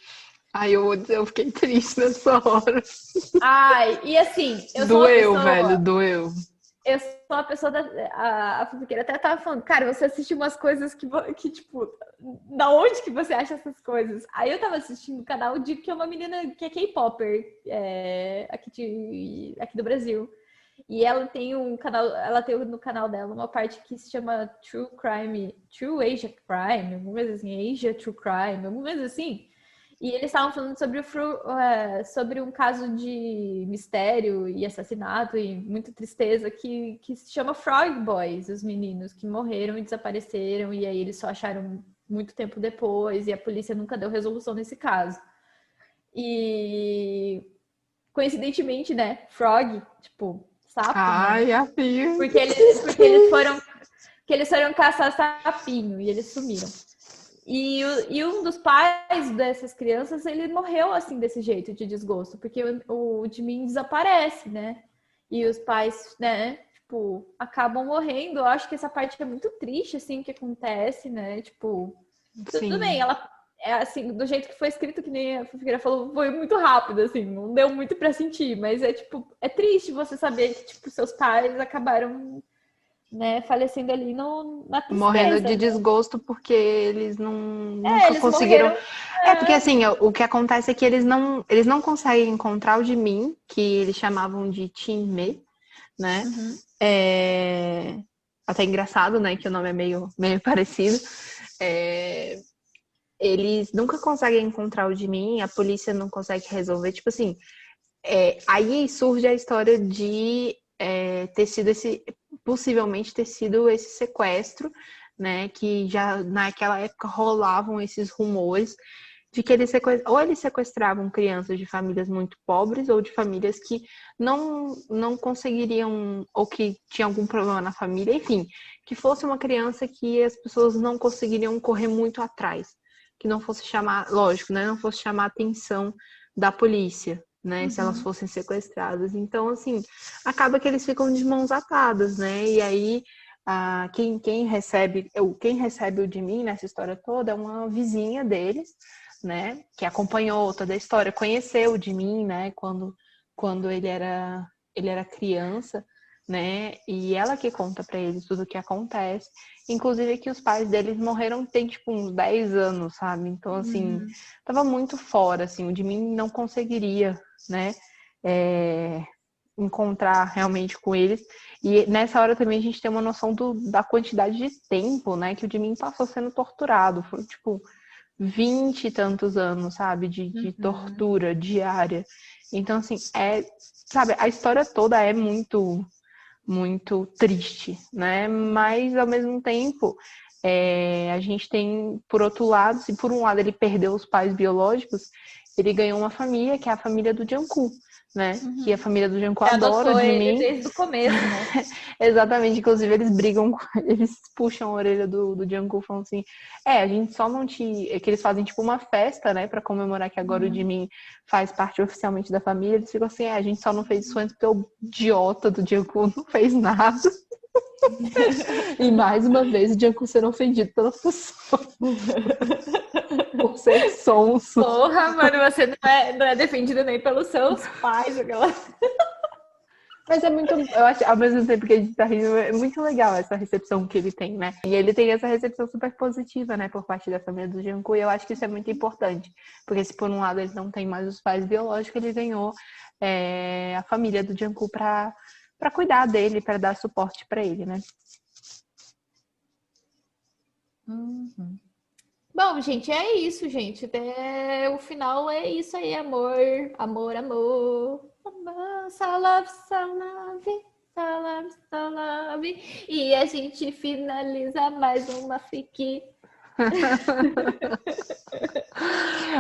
Ai, eu fiquei triste nessa hora. Ai, e assim, eu sou doeu, uma pessoa... velho, doeu. Eu sou a pessoa a fofoqueira até tava falando, cara, você assiste umas coisas que, tipo, da onde que você acha essas coisas? Aí eu tava assistindo o canal de que é uma menina que é K-Popper, aqui do Brasil. E ela tem no canal dela uma parte que se chama True Crime, True Asia Crime, alguma coisa assim, Asia True Crime, alguma coisa assim. E eles estavam falando sobre um caso de mistério e assassinato e muita tristeza que se chama Frog Boys, os meninos que morreram e desapareceram, e aí eles só acharam muito tempo depois, e a polícia nunca deu resolução nesse caso. E coincidentemente, né, Frog, tipo, sapo, ai, né? A filha. Porque eles foram caçar sapinho e eles sumiram. E um dos pais dessas crianças, ele morreu assim, desse jeito, de desgosto, porque o Jimin desaparece, né? E os pais, né, tipo, acabam morrendo. Eu acho que essa parte é muito triste, assim, que acontece, né? Tipo, tudo bem, ela é assim, do jeito que foi escrito, que nem a Fofoqueira falou, foi muito rápido, assim, não deu muito pra sentir, mas é tipo, é triste você saber que, tipo, seus pais acabaram, né, falecendo ali na tristeza, morrendo de né? desgosto porque eles nunca eles conseguiram. morreram. Porque assim, o que acontece é que eles não conseguem encontrar o Jimin, que eles chamavam de Chinme, né? Uhum. Até engraçado, né? Que o nome é meio parecido. Eles nunca conseguem encontrar o Jimin, a polícia não consegue resolver. Tipo assim, aí surge a história de ter sido possivelmente ter sido esse sequestro, né? Que já naquela época rolavam esses rumores de que eles sequestravam crianças de famílias muito pobres ou de famílias que não conseguiriam, ou que tinham algum problema na família, enfim, que fosse uma criança que as pessoas não conseguiriam correr muito atrás, que não fosse chamar, lógico, né? Não fosse chamar a atenção da polícia, né? Se elas fossem sequestradas. Então, assim, acaba que eles ficam de mãos atadas, né? E aí, quem recebe o Jimin nessa história toda é uma vizinha deles, né? Que acompanhou toda a história, conheceu o Jimin, né? Quando ele era criança, né? E ela que conta para eles tudo o que acontece. Inclusive que os pais deles morreram tem, tipo, uns 10 anos, sabe? Então, assim, tava muito fora, assim. O Jimin não conseguiria, né? Encontrar realmente com eles. E nessa hora também a gente tem uma noção da quantidade de tempo, né? Que o Jimin passou sendo torturado. Foi, tipo, 20 e tantos anos, sabe? De tortura diária. Então, assim, sabe? A história toda é muito muito triste, né? Mas ao mesmo tempo, a gente tem, por outro lado, se por um lado ele perdeu os pais biológicos, ele ganhou uma família, que é a família do Jungkook, né? Que a família do Jungkook adora o Jimin. Desde o começo, né? Exatamente, inclusive eles brigam, eles puxam a orelha do Jungkook, falando assim, a gente só não que eles fazem tipo uma festa, né, pra comemorar que agora o Jimin faz parte oficialmente da família, eles ficam assim, a gente só não fez isso antes porque o idiota do Jungkook não fez nada. E mais uma vez o Jungkook sendo ofendido pelas pessoas. Por ser sonso. Porra, mano, você não é defendido nem pelos seus pais, aquela... Mas é muito, eu acho, ao mesmo tempo que a gente tá rindo, é muito legal essa recepção que ele tem, né? E ele tem essa recepção super positiva, né, por parte da família do Jungkook, e eu acho que isso é muito importante. Porque se por um lado ele não tem mais os pais biológicos, ele ganhou a família do Jungkook pra cuidar dele, pra dar suporte pra ele, né? Bom, gente, é isso, gente. O final é isso aí, amor. Amor, amor. Amor, salve, salve, salve, salve. E a gente finaliza mais uma fique.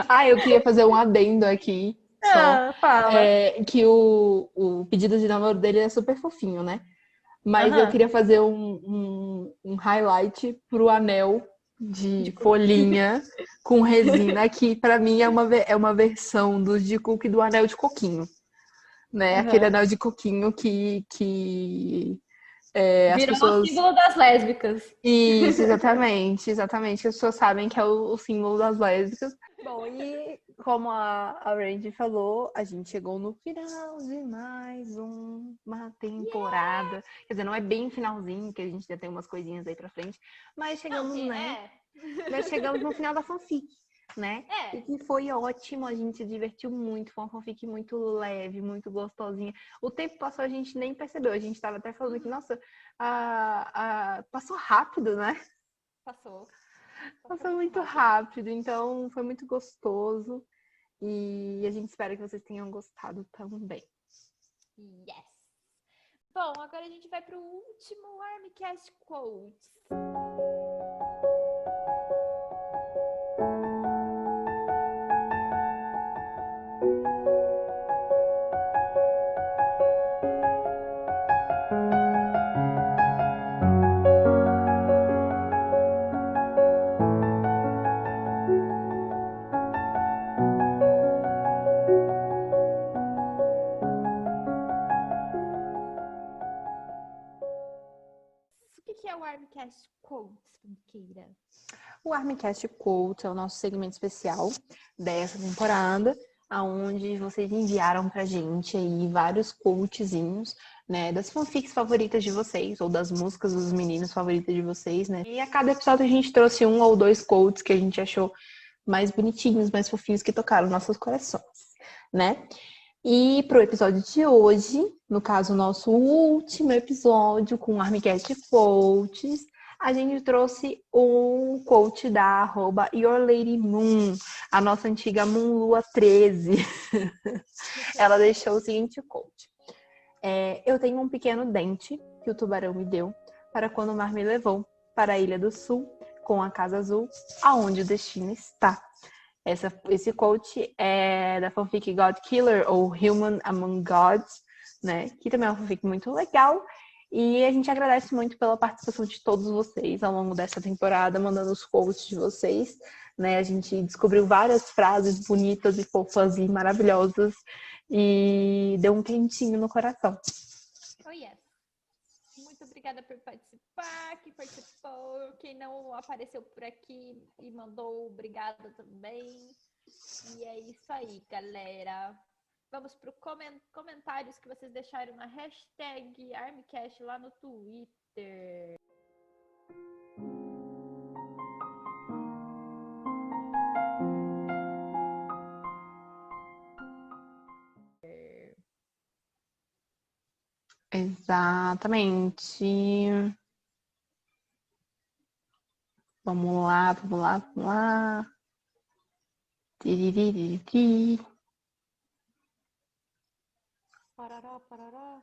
Ah, eu queria fazer um adendo aqui, só. Fala. Que o pedido de namoro dele é super fofinho, né? Mas eu Aham. queria fazer um highlight pro anel de folhinha com resina, que pra mim é uma versão dos de cookie do anel de coquinho, né? Aquele Aham. anel de coquinho que as Virou o pessoas... símbolo das lésbicas. Isso, exatamente, exatamente. As pessoas sabem que é o símbolo das lésbicas. Bom, e como a Randy falou, a gente chegou no final de mais uma temporada. Quer dizer, não é bem finalzinho, que a gente ainda tem umas coisinhas aí pra frente, mas chegamos, né? Nós chegamos no final da fanfic, né? E que foi ótimo, a gente se divertiu muito, foi uma fanfic muito leve, muito gostosinha. O tempo passou, a gente nem percebeu, a gente tava até falando aqui, nossa, passou rápido, né? Passou. Passou muito rápido, então foi muito gostoso. E a gente espera que vocês tenham gostado também. Yes. Bom, agora a gente vai pro último Armcast Quotes. O que é o Armcast Quotes, Funkeira? O Armcast Quote é o nosso segmento especial dessa temporada, onde vocês enviaram pra gente aí vários quotezinhos, né, das fanfics favoritas de vocês, ou das músicas dos meninos favoritas de vocês, né? E a cada episódio a gente trouxe um ou dois quotes que a gente achou mais bonitinhos, mais fofinhos, que tocaram nossos corações, né? E pro episódio de hoje, no caso, o nosso último episódio com o Armcast Quotes, a gente trouxe um quote da @YourLadyMoon, a nossa antiga Moonlua 13. Ela deixou o seguinte quote. Eu tenho um pequeno dente que o tubarão me deu para quando o mar me levou para a Ilha do Sul com a casa azul, aonde o destino está. Esse quote é da fanfic God Killer, ou Human Among Gods, né? Que também é uma fanfic muito legal. E a gente agradece muito pela participação de todos vocês ao longo dessa temporada, mandando os quotes de vocês, né? A gente descobriu várias frases bonitas e fofas e maravilhosas e deu um quentinho no coração. Oh, yes. Muito obrigada por participar, quem participou, quem não apareceu por aqui e mandou, obrigada também. E é isso aí, galera. Vamos para os comentários que vocês deixaram na hashtag Armcast lá no Twitter. Exatamente. Vamos lá, vamos lá, vamos lá. Tiriririri. Parará, parará.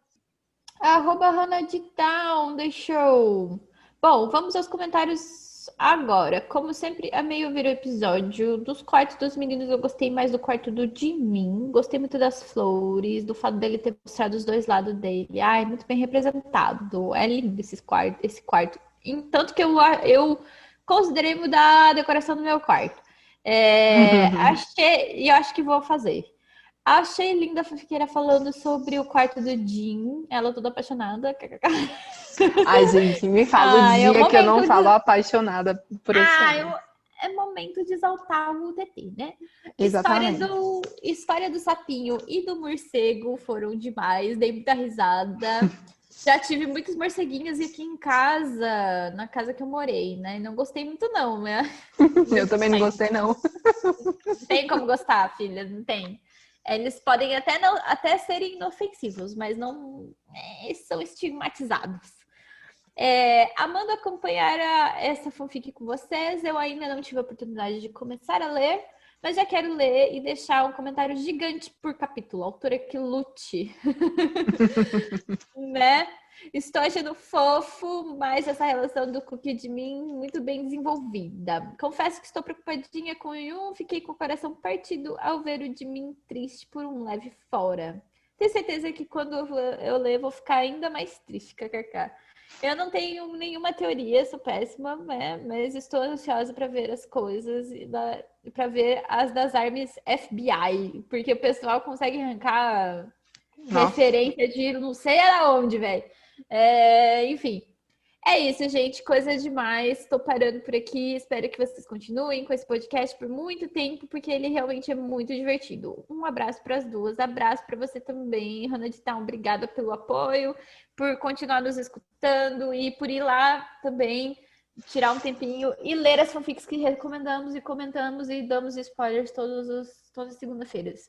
@Hannah de Town deixou. Bom, vamos aos comentários agora. Como sempre, amei ouvir o episódio. Dos quartos dos meninos, eu gostei mais do quarto do Jimin. Gostei muito das flores, do fato dele ter mostrado os dois lados dele. Ai, muito bem representado. É lindo esse quarto. Tanto que eu considerei mudar a decoração do meu quarto. E eu acho que vou fazer. Achei linda a fanfiqueira falando sobre o quarto do Jin. Ela toda apaixonada. Ai, gente, me fala o dia que eu não falo apaixonada por esse homem. É momento de exaltar o TT, né? Exatamente. História do sapinho e do morcego foram demais. Dei muita risada. Já tive muitos morceguinhos aqui em casa, na casa que eu morei, né? Não gostei muito, não, né? Eu também não gostei, não. Não tem como gostar, filha, não tem. Eles podem até serem inofensivos, mas não são estigmatizados. Amando acompanhar essa fanfic com vocês. Eu ainda não tive a oportunidade de começar a ler, mas já quero ler e deixar um comentário gigante por capítulo. Autora que lute. Né? Estou achando fofo, mas essa relação do Cook e de mim muito bem desenvolvida. Confesso que estou preocupadinha com o Yun, fiquei com o coração partido ao ver o de mim triste por um leve fora. Tenho certeza que quando eu ler, vou ficar ainda mais triste, kkk. Eu não tenho nenhuma teoria, sou péssima, né? Mas estou ansiosa para ver as coisas, para ver as das armas FBI, porque o pessoal consegue arrancar referência de não sei aonde, velho. Enfim, é isso, gente. Coisa demais. Estou parando por aqui. Espero que vocês continuem com esse podcast por muito tempo, porque ele realmente é muito divertido. Um abraço para as duas. Abraço para você também, Hannah de Town. Obrigada pelo apoio, por continuar nos escutando e por ir lá também tirar um tempinho e ler as fanfics que recomendamos e comentamos e damos spoilers todas as segunda-feiras.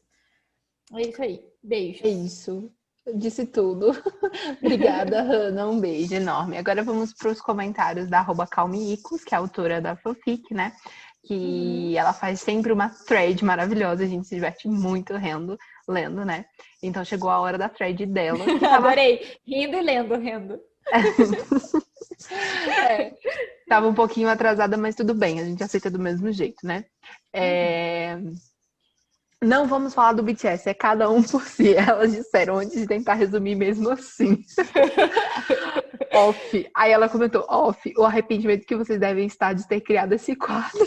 É isso aí. Beijo. É isso. Eu disse tudo. Obrigada, Hannah. Um beijo enorme. Agora vamos para os comentários da @calmeicos, que é a autora da fanfic, né? Que ela faz sempre uma thread maravilhosa. A gente se diverte muito lendo, né? Então chegou a hora da thread dela. Adorei. Rindo e lendo. Tava um pouquinho atrasada, mas tudo bem. A gente aceita do mesmo jeito, né? Não vamos falar do BTS, é cada um por si. Elas disseram antes de tentar resumir mesmo assim. Off. Aí ela comentou, o arrependimento que vocês devem estar de ter criado esse quadro.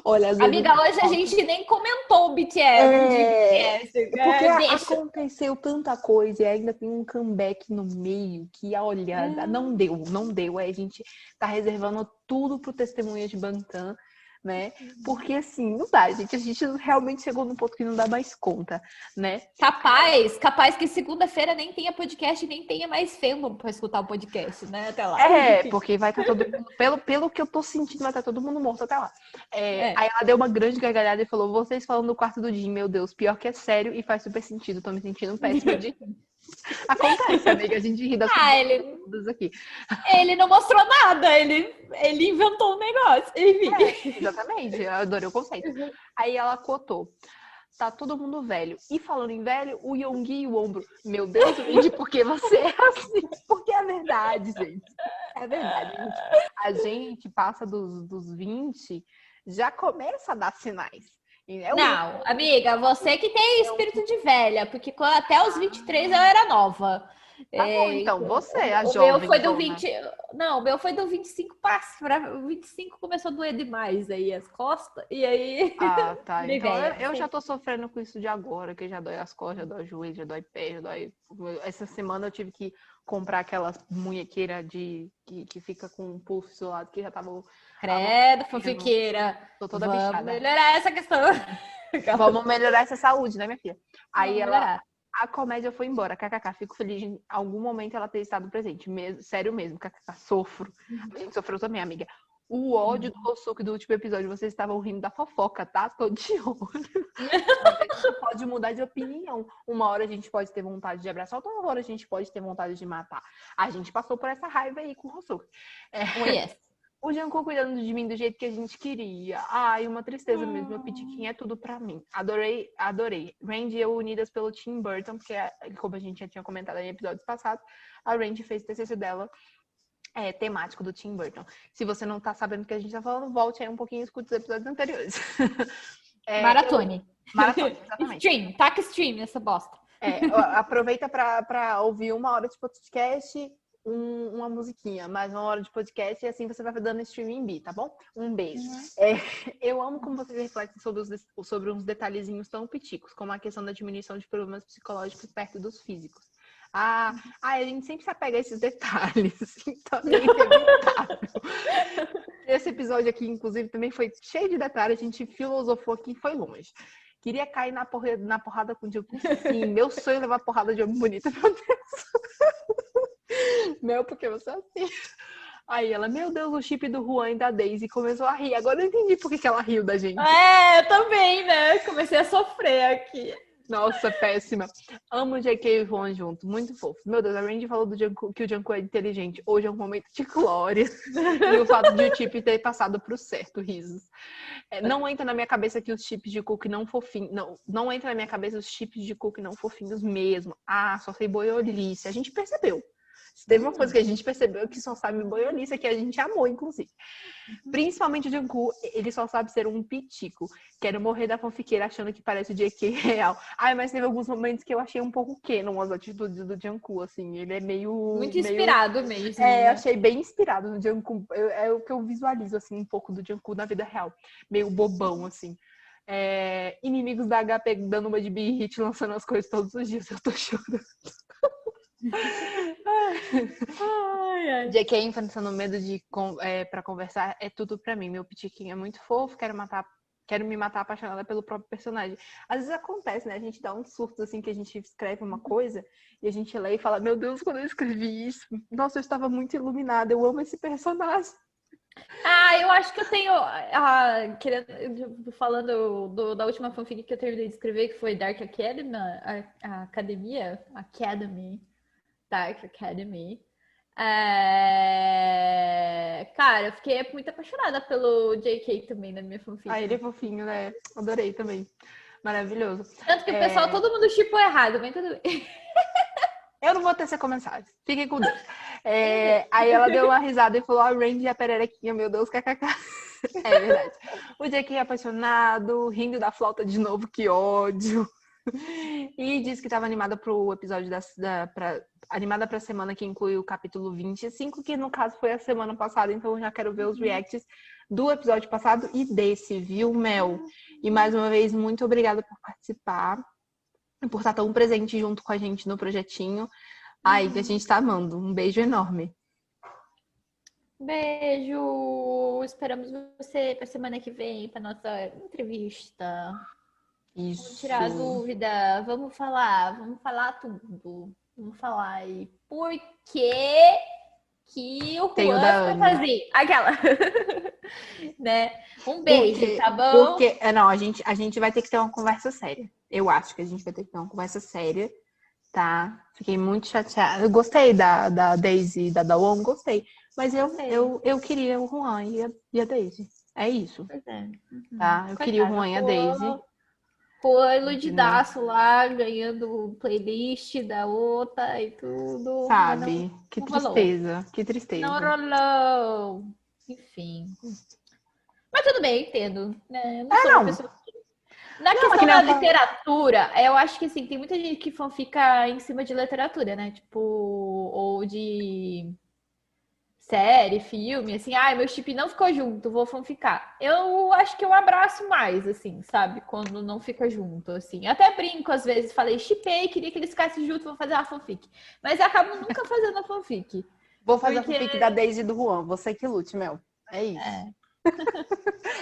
Olha, amiga, hoje a gente nem comentou o BTS. Porque aconteceu tanta coisa e ainda tem um comeback no meio que, olha, não deu. Aí a gente tá reservando tudo pro testemunha de Bangtan, né? Porque assim, não dá, gente. A gente realmente chegou num ponto que não dá mais conta, né? Capaz que segunda-feira nem tenha podcast, nem tenha mais fandom pra escutar o podcast, né? Até lá. Porque vai estar todo mundo, pelo que eu tô sentindo, vai estar todo mundo morto até lá. Aí ela deu uma grande gargalhada e falou, vocês falando do quarto do Jim, meu Deus, pior que é sério e faz super sentido. Tô me sentindo péssima de... Acontece, amiga, a gente ri das coisas aqui. Ele não mostrou nada, ele inventou um negócio. Enfim. Exatamente, eu adorei o conceito. Aí ela cotou. Tá todo mundo velho. E falando em velho, o Yonggi e o ombro. Meu Deus, Randy, por que você é assim? Porque é verdade, gente. É verdade, gente. A gente passa dos 20, já começa a dar sinais. Não, amiga, você que tem espírito de velha, porque até os 23 eu era nova. Tá bom, então, você é a o jovem. Meu foi do 20... Não, o meu foi do 25 para o 25 começou a doer demais aí as costas, e aí... Ah, tá. Então, eu já tô sofrendo com isso de agora, que já dói as costas, já dói o joelho, já dói pé, já dói... Essa semana eu tive que comprar aquelas munhequeiras que fica com um pulso isolado, que já tava... Credo, fanfiqueira. Tô toda bichada. Vamos melhorar essa questão. Vamos melhorar essa saúde, né, minha filha? Aí a comédia foi embora. KKK, fico feliz de em algum momento ela ter estado presente. Sério mesmo, KKK, sofro. A gente sofreu também, amiga. O ódio do Hosoku do último episódio, vocês estavam rindo da fofoca, tá? Tô de olho. A gente pode mudar de opinião. Uma hora a gente pode ter vontade de abraçar, outra hora a gente pode ter vontade de matar. A gente passou por essa raiva aí com o Hosoku. O Jungkook cuidando de mim do jeito que a gente queria. Ai, uma tristeza mesmo. O Pitiquim é tudo pra mim. Adorei. Randy e eu unidas pelo Tim Burton, porque, como a gente já tinha comentado em episódios passados, a Randy fez o TCC dela temático do Tim Burton. Se você não tá sabendo o que a gente tá falando, volte aí um pouquinho e escute os episódios anteriores. Maratone, exatamente. Taca stream nessa bosta. Aproveita pra ouvir 1 hora de podcast, uma musiquinha, mais 1 hora de podcast, e assim você vai dando streaming B, tá bom? Um beijo. Eu amo como vocês refletem sobre uns detalhezinhos tão piticos, como a questão da diminuição de problemas psicológicos perto dos físicos. A gente sempre se apega a esses detalhes, então é inevitável. Esse episódio aqui, inclusive, também foi cheio de detalhes, a gente filosofou aqui e foi longe. Queria cair na porrada com o Jungkook, sim. Meu sonho é levar porrada de homem bonita, meu Deus. Meu, porque você é assim. Aí ela, meu Deus, o chip do Juan e da Daisy começou a rir. Agora eu entendi por que ela riu da gente. Eu também, né? Comecei a sofrer aqui. Nossa, péssima. Amo o JK e o Juan junto, muito fofo. Meu Deus, a Randy falou que o Jungkook é inteligente. Hoje é um momento de glória. E o fato de o chip ter passado pro certo, risos. Não entra na minha cabeça que os chips de Cook não fofinhos. Não entra na minha cabeça os chips de Cook não fofinhos mesmo. Só sei boiolice. A gente percebeu. Se teve uma coisa que a gente percebeu que só sabe boiolice, que a gente amou, inclusive. Principalmente o Jungkook, ele só sabe ser um pitico. Quero morrer da fanfiqueira achando que parece o JK real. Ai, mas teve alguns momentos que eu achei um pouco Canon as atitudes do Jungkook, assim. Ele é meio... Muito inspirado mesmo. É, né? achei bem inspirado no Jungkook. É o que eu visualizo, assim, um pouco do Jungkook na vida real. Meio bobão, assim. Inimigos da HP dando uma de B-Hit, lançando as coisas todos os dias. Eu tô chorando. JK enfrentando medo pra conversar é tudo pra mim. Meu pitiquinho é muito fofo, quero me matar apaixonada pelo próprio personagem. Às vezes acontece, né? A gente dá uns surtos assim que a gente escreve uma coisa e a gente lê e fala, meu Deus, quando eu escrevi isso, nossa, eu estava muito iluminada, eu amo esse personagem. Eu acho que eu tenho. Falando da última fanfic que eu terminei de escrever, que foi Dark Academy, a Academia, Academy, Dark Academy. Cara, eu fiquei muito apaixonada pelo JK também na minha fanfic. Ele é fofinho, né? Adorei também. Maravilhoso. Tanto que o pessoal, todo mundo chipou errado, mas tudo bem. Eu não vou ter essa comentário. Fiquem com Deus. Aí ela deu uma risada e falou, a Randy e a pererequinha, meu Deus, kkk. É verdade. O JK é apaixonado, rindo da flauta de novo, que ódio. E disse que estava animada pro episódio animada pra semana que inclui o capítulo 25, que no caso foi a semana passada, então eu já quero ver os reacts do episódio passado e desse, viu, Mel? E mais uma vez, muito obrigada por participar e por estar tão presente junto com a gente no projetinho. Que a gente tá amando. Um beijo enorme. Beijo! Esperamos você pra semana que vem, pra nossa entrevista. Isso. Vamos tirar a dúvida, vamos falar tudo. Vamos falar aí. Por que o Tem o Juan da ficou Anne. sozinho? Aquela. Né? Um beijo, tá bom? Não, a gente vai ter que ter uma conversa séria. Eu acho que a gente vai ter que ter uma conversa séria, tá? Fiquei muito chateada. Eu gostei da Daisy e da Dawon, gostei. Mas eu queria o Juan e a Daisy. É isso. Pois é. Tá? Eu queria o Juan e a Daisy. Juan iludidaço lá, ganhando playlist da outra e tudo. Sabe? Que não rolou. tristeza. Que tristeza. Não rolou. Enfim. Mas tudo bem, entendo. Né? Eu não sou uma pessoa. Na questão da literatura, eu acho que assim, tem muita gente que fica em cima de literatura, né? Tipo, ou de série, filme, assim, meu chip não ficou junto, vou fanficar. Eu acho que eu abraço mais, assim, sabe? Quando não fica junto, assim. Até brinco, às vezes, falei, chipei, queria que eles ficassem juntos, vou fazer uma fanfic. Mas eu acabo nunca fazendo a fanfic. Vou fazer a fanfic da Daisy e do Juan, você que lute, Mel. É isso.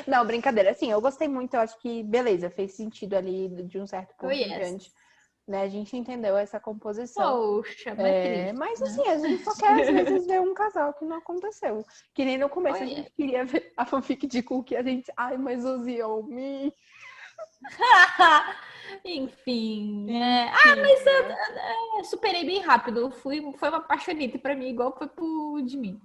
Não, brincadeira. Assim, eu gostei muito, eu acho que, beleza, fez sentido ali de um certo ponto em diante. Né? A gente entendeu essa composição. Poxa, triste, mas né? assim, a gente só quer às vezes ver um casal que não aconteceu. Que nem no começo a gente queria ver a fanfic de Cookie, a gente, mas o Xiaomi. Enfim, né? Mas eu superei bem rápido. Foi uma apaixonite pra mim, igual foi pro de mim.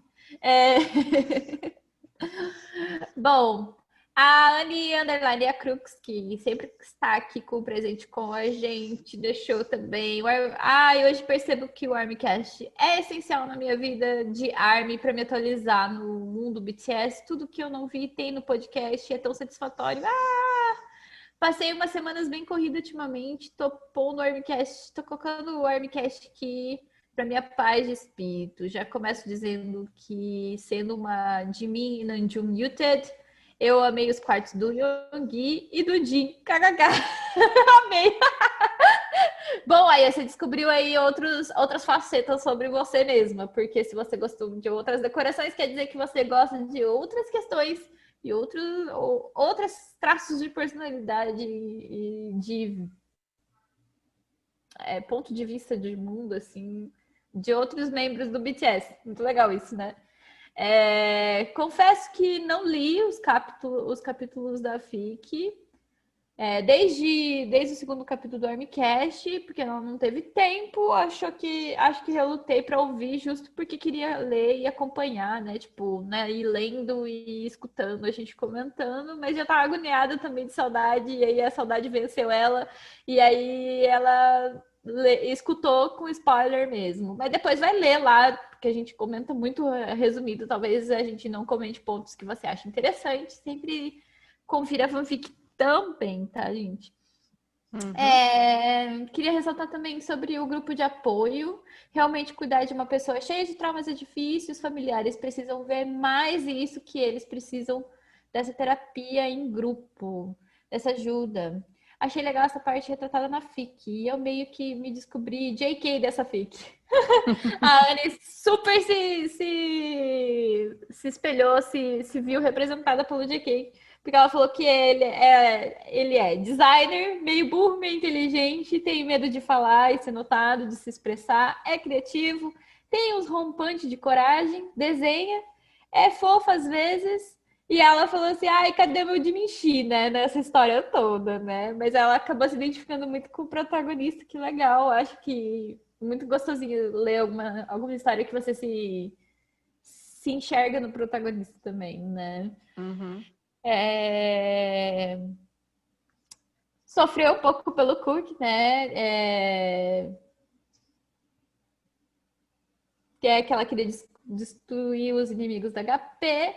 Bom, a Anne Underline a Crux, que sempre está aqui com o presente com a gente, deixou também. Hoje percebo que o Armycast é essencial na minha vida de Army para me atualizar no mundo BTS. Tudo que eu não vi tem no podcast, é tão satisfatório. Passei umas semanas bem corridas ultimamente, tô pondo o Armycast, tô colocando o Armycast aqui para minha paz de espírito. Já começo dizendo que, sendo uma Jimin e Namjoon Yuted, eu amei os quartos do Yoongi e do Jin. KKK. Amei. Bom, aí você descobriu aí outras facetas sobre você mesma, porque se você gostou de outras decorações, quer dizer que você gosta de outras questões e outros traços de personalidade e de ponto de vista de mundo, assim, de outros membros do BTS. Muito legal isso, né? Confesso que não li os capítulos da FIC desde o segundo capítulo do Armycast, porque ela não teve tempo. Acho que relutei para ouvir justo porque queria ler e acompanhar, né? Tipo, né? Ir lendo e escutando a gente comentando, mas já tava agoniada também de saudade, e aí a saudade venceu ela, e aí ela escutou com spoiler mesmo. Mas depois vai ler lá, porque a gente comenta muito resumido. Talvez a gente não comente pontos que você acha interessante. Sempre confira a fanfic também, tá, gente? Queria ressaltar também sobre o grupo de apoio. Realmente cuidar de uma pessoa cheia de traumas é difícil, os familiares precisam ver mais isso, que eles precisam dessa terapia em grupo, dessa ajuda. Achei legal essa parte retratada na FIC, e eu meio que me descobri JK dessa FIC. A Anne super se espelhou, se viu representada pelo JK. Porque ela falou que ele é designer, meio burro, meio inteligente, tem medo de falar e ser notado, de se expressar, é criativo, tem uns rompantes de coragem, desenha, é fofa às vezes. E ela falou assim, ai, cadê meu Dimenchi, né? Nessa história toda, né? Mas ela acabou se identificando muito com o protagonista, que legal. Acho que muito gostosinho ler alguma história que você se enxerga no protagonista também, né? Sofreu um pouco pelo Cook, né? Que é aquela que queria destruir os inimigos da HP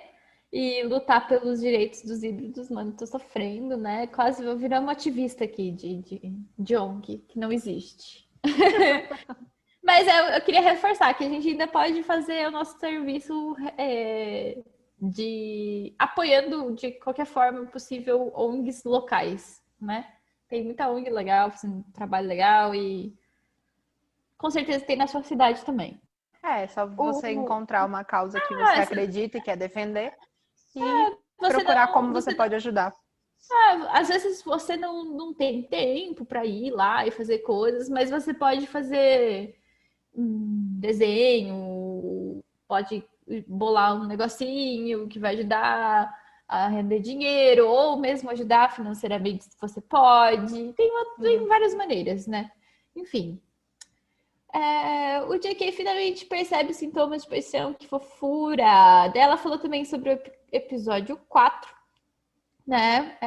e lutar pelos direitos dos híbridos. Mano, tô sofrendo, né? Quase vou virar uma ativista aqui de ONG, que não existe. Mas eu queria reforçar que a gente ainda pode fazer o nosso serviço apoiando de qualquer forma possível ONGs locais, né? Tem muita ONG legal, fazendo um trabalho legal e com certeza tem na sua cidade também. É só você encontrar uma causa que você acredita e quer defender e procurar como você pode ajudar. Às vezes você não tem tempo para ir lá e fazer coisas, mas você pode fazer um desenho, pode bolar um negocinho que vai ajudar a render dinheiro, ou mesmo ajudar financeiramente se você pode. Tem várias maneiras, né? Enfim. O JK finalmente percebe sintomas de paixão, que fofura. Ela falou também sobre o episódio 4, né?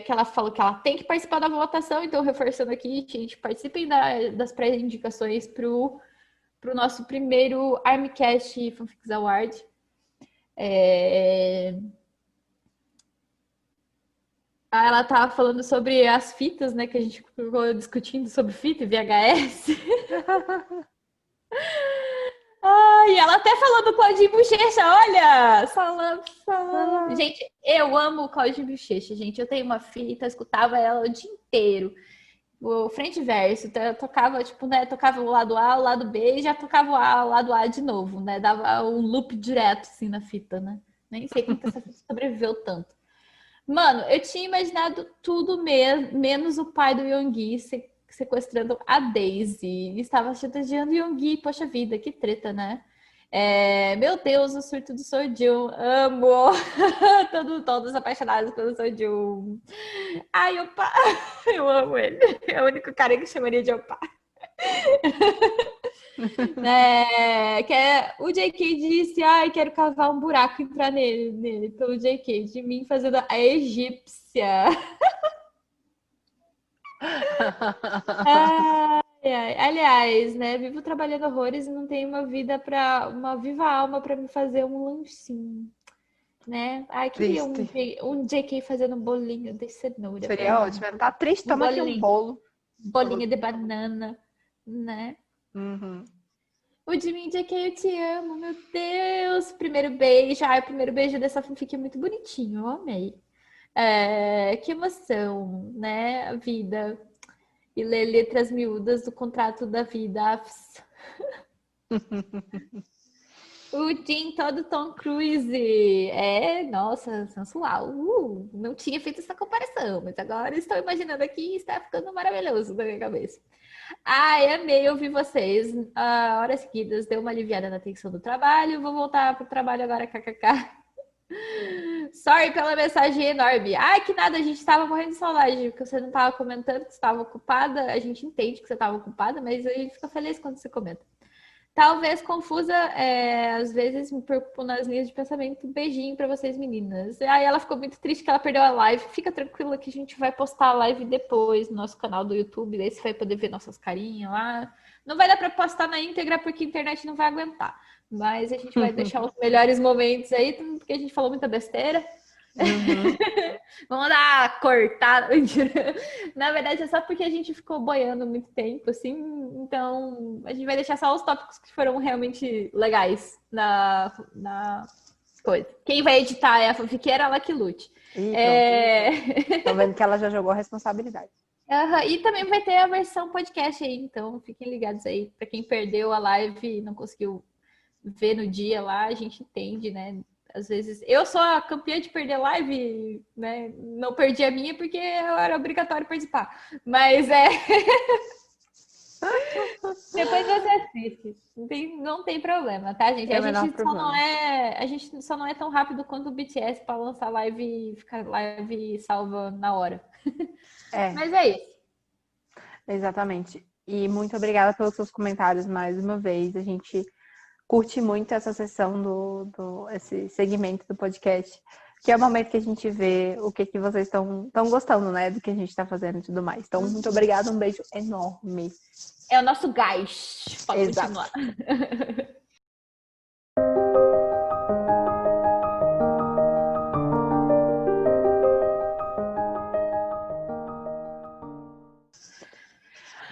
Que ela falou que ela tem que participar da votação, então reforçando aqui, gente, participem das pré-indicações pro nosso primeiro Armcast Fanfics Award. Ela tava falando sobre as fitas, né? Que a gente ficou discutindo sobre fita e VHS. E ela até falou do Claudinho Bochecha, olha! Salame. Gente, eu amo o Claudinho Bochecha, gente. Eu tenho uma fita, escutava ela o dia inteiro. O frente e verso, tocava, tipo, né? Tocava o lado A, o lado B e já tocava o lado A de novo, né? Dava um loop direto, assim, na fita, né? Nem sei como que essa fita sobreviveu tanto. Mano, eu tinha imaginado tudo menos o pai do Yoongi sequestrando a Daisy. Estava chantageando o Yoongi. Poxa vida, que treta, né? Meu Deus, o surto do Sojun. Amo! Todos apaixonados pelo Sojun. Ai, opa! Eu amo ele. É o único cara que chamaria de opa. O JK disse, quero cavar um buraco e entrar nele pelo JK, de mim fazendo a egípcia. Aliás, né, vivo trabalhando horrores e não tenho uma viva alma para me fazer um lanchinho, né? Queria um JK fazendo um bolinho de cenoura. Seria ótimo, ela tá triste, toma aqui um bolo. Bolinho de banana, né? O Jimin JK, eu te amo, meu Deus. Primeiro beijo. O primeiro beijo dessa fanfic é muito bonitinho, eu amei. Que emoção, né? A vida. E ler letras miúdas do contrato da vida. O Jin todo Tom Cruise. Nossa, sensual. Não tinha feito essa comparação, mas agora estou imaginando aqui e está ficando maravilhoso na minha cabeça. Amei ouvir vocês. Horas seguidas, deu uma aliviada na tensão do trabalho. Vou voltar pro trabalho agora, kkk. Sorry pela mensagem enorme. Que nada, a gente estava morrendo de saudade, porque você não estava comentando que você estava ocupada. A gente entende que você estava ocupada, mas a gente fica feliz quando você comenta. Talvez confusa, às vezes me preocupo nas linhas de pensamento. Beijinho pra vocês, meninas. Aí ela ficou muito triste que ela perdeu a live. Fica tranquila que a gente vai postar a live depois no nosso canal do YouTube. Daí você vai poder ver nossas carinhas lá. Não vai dar pra postar na íntegra porque a internet não vai aguentar. Mas a gente vai deixar os melhores momentos aí, porque a gente falou muita besteira. Uhum. Vamos dar uma cortada. Na verdade, é só porque a gente ficou boiando muito tempo, assim. Então, a gente vai deixar só os tópicos que foram realmente legais na coisa. Quem vai editar é a fanfiqueira, ela que lute. Tô vendo que ela já jogou a responsabilidade. E também vai ter a versão podcast aí, então fiquem ligados aí. Pra quem perdeu a live e não conseguiu ver no dia lá, a gente entende, né? Às vezes, eu sou a campeã de perder live, né? Não perdi a minha porque era obrigatório participar. Mas depois você assiste. Não tem problema, tá, gente? A gente só não é tão rápido quanto o BTS para lançar live e ficar live salva na hora. Mas é isso. Exatamente. E muito obrigada pelos seus comentários mais uma vez. A gente curte muito essa sessão esse segmento do podcast, que é o momento que a gente vê o que vocês estão gostando, né? Do que a gente está fazendo e tudo mais. Então, muito obrigada, um beijo enorme. É o nosso gás. Pode continuar.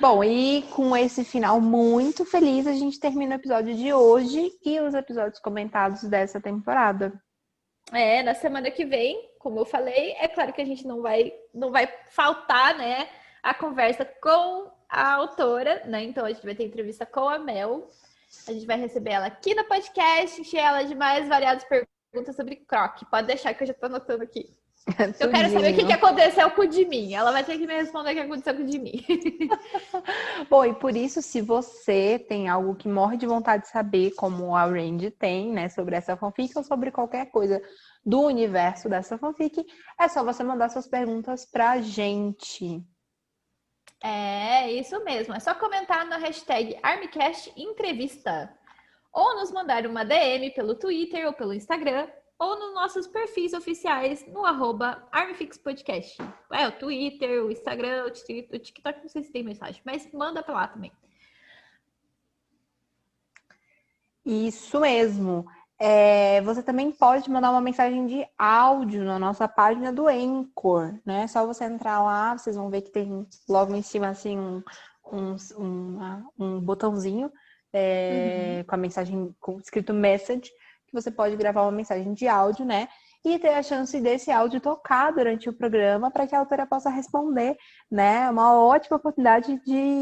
Bom, e com esse final muito feliz, a gente termina o episódio de hoje e os episódios comentados dessa temporada. Na semana que vem, como eu falei, é claro que a gente não vai faltar, né, a conversa com a autora, né? Então a gente vai ter entrevista com a Mel. A gente vai receber ela aqui no podcast, encher ela de mais variadas perguntas sobre Croc. Pode deixar que eu já tô anotando aqui. Eu quero saber o que aconteceu com o Jimin. Ela vai ter que me responder o que aconteceu com o Jimin. Bom, e por isso, se você tem algo que morre de vontade de saber, como a Randy tem, né, sobre essa fanfic ou sobre qualquer coisa do universo dessa fanfic, é só você mandar suas perguntas pra gente. É isso mesmo. É só comentar na hashtag ArmyCastEntrevista. Ou nos mandar uma DM pelo Twitter ou pelo Instagram. Ou nos nossos perfis oficiais no @ArmyFixPodcast. O Twitter, o Instagram, o TikTok, não sei se tem mensagem, mas manda pra lá também. Isso mesmo. Você também pode mandar uma mensagem de áudio na nossa página do Anchor, né? Só você entrar lá, vocês vão ver que tem logo em cima assim um botãozinho com a mensagem escrito message, que você pode gravar uma mensagem de áudio, né? E ter a chance desse áudio tocar durante o programa para que a autora possa responder, né? Uma ótima oportunidade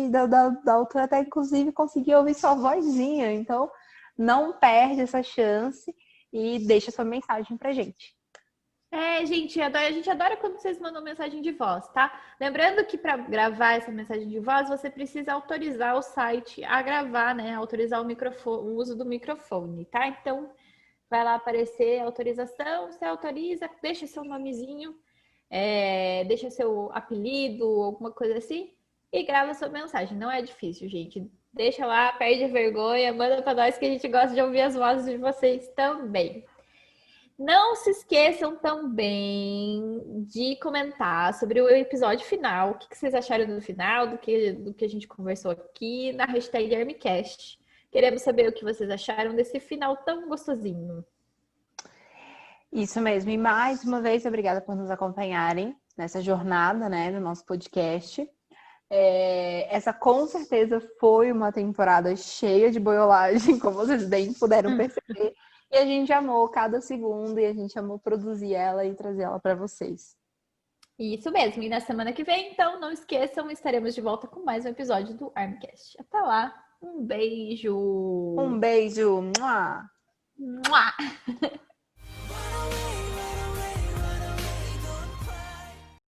da autora até, inclusive, conseguir ouvir sua vozinha. Então, não perde essa chance e deixa sua mensagem pra gente. Gente, a gente adora quando vocês mandam mensagem de voz, tá? Lembrando que para gravar essa mensagem de voz, você precisa autorizar o site a gravar, né? Autorizar o uso do microfone, tá? Então, vai lá aparecer autorização, você autoriza, deixa seu nomezinho, deixa seu apelido, alguma coisa assim, e grava sua mensagem. Não é difícil, gente. Deixa lá, perde a vergonha, manda para nós que a gente gosta de ouvir as vozes de vocês também. Não se esqueçam também de comentar sobre o episódio final, o que vocês acharam do final, do que a gente conversou aqui, na hashtag ArmyCast. Queremos saber o que vocês acharam desse final tão gostosinho. Isso mesmo. E mais uma vez, obrigada por nos acompanharem nessa jornada, né, no nosso podcast. Essa com certeza foi uma temporada cheia de boiolagem, como vocês bem puderam perceber. E a gente amou cada segundo e a gente amou produzir ela e trazer ela para vocês. Isso mesmo. E na semana que vem, então, não esqueçam, estaremos de volta com mais um episódio do ArmyCast. Até lá. Um beijo. Um beijo. Mua. Mua.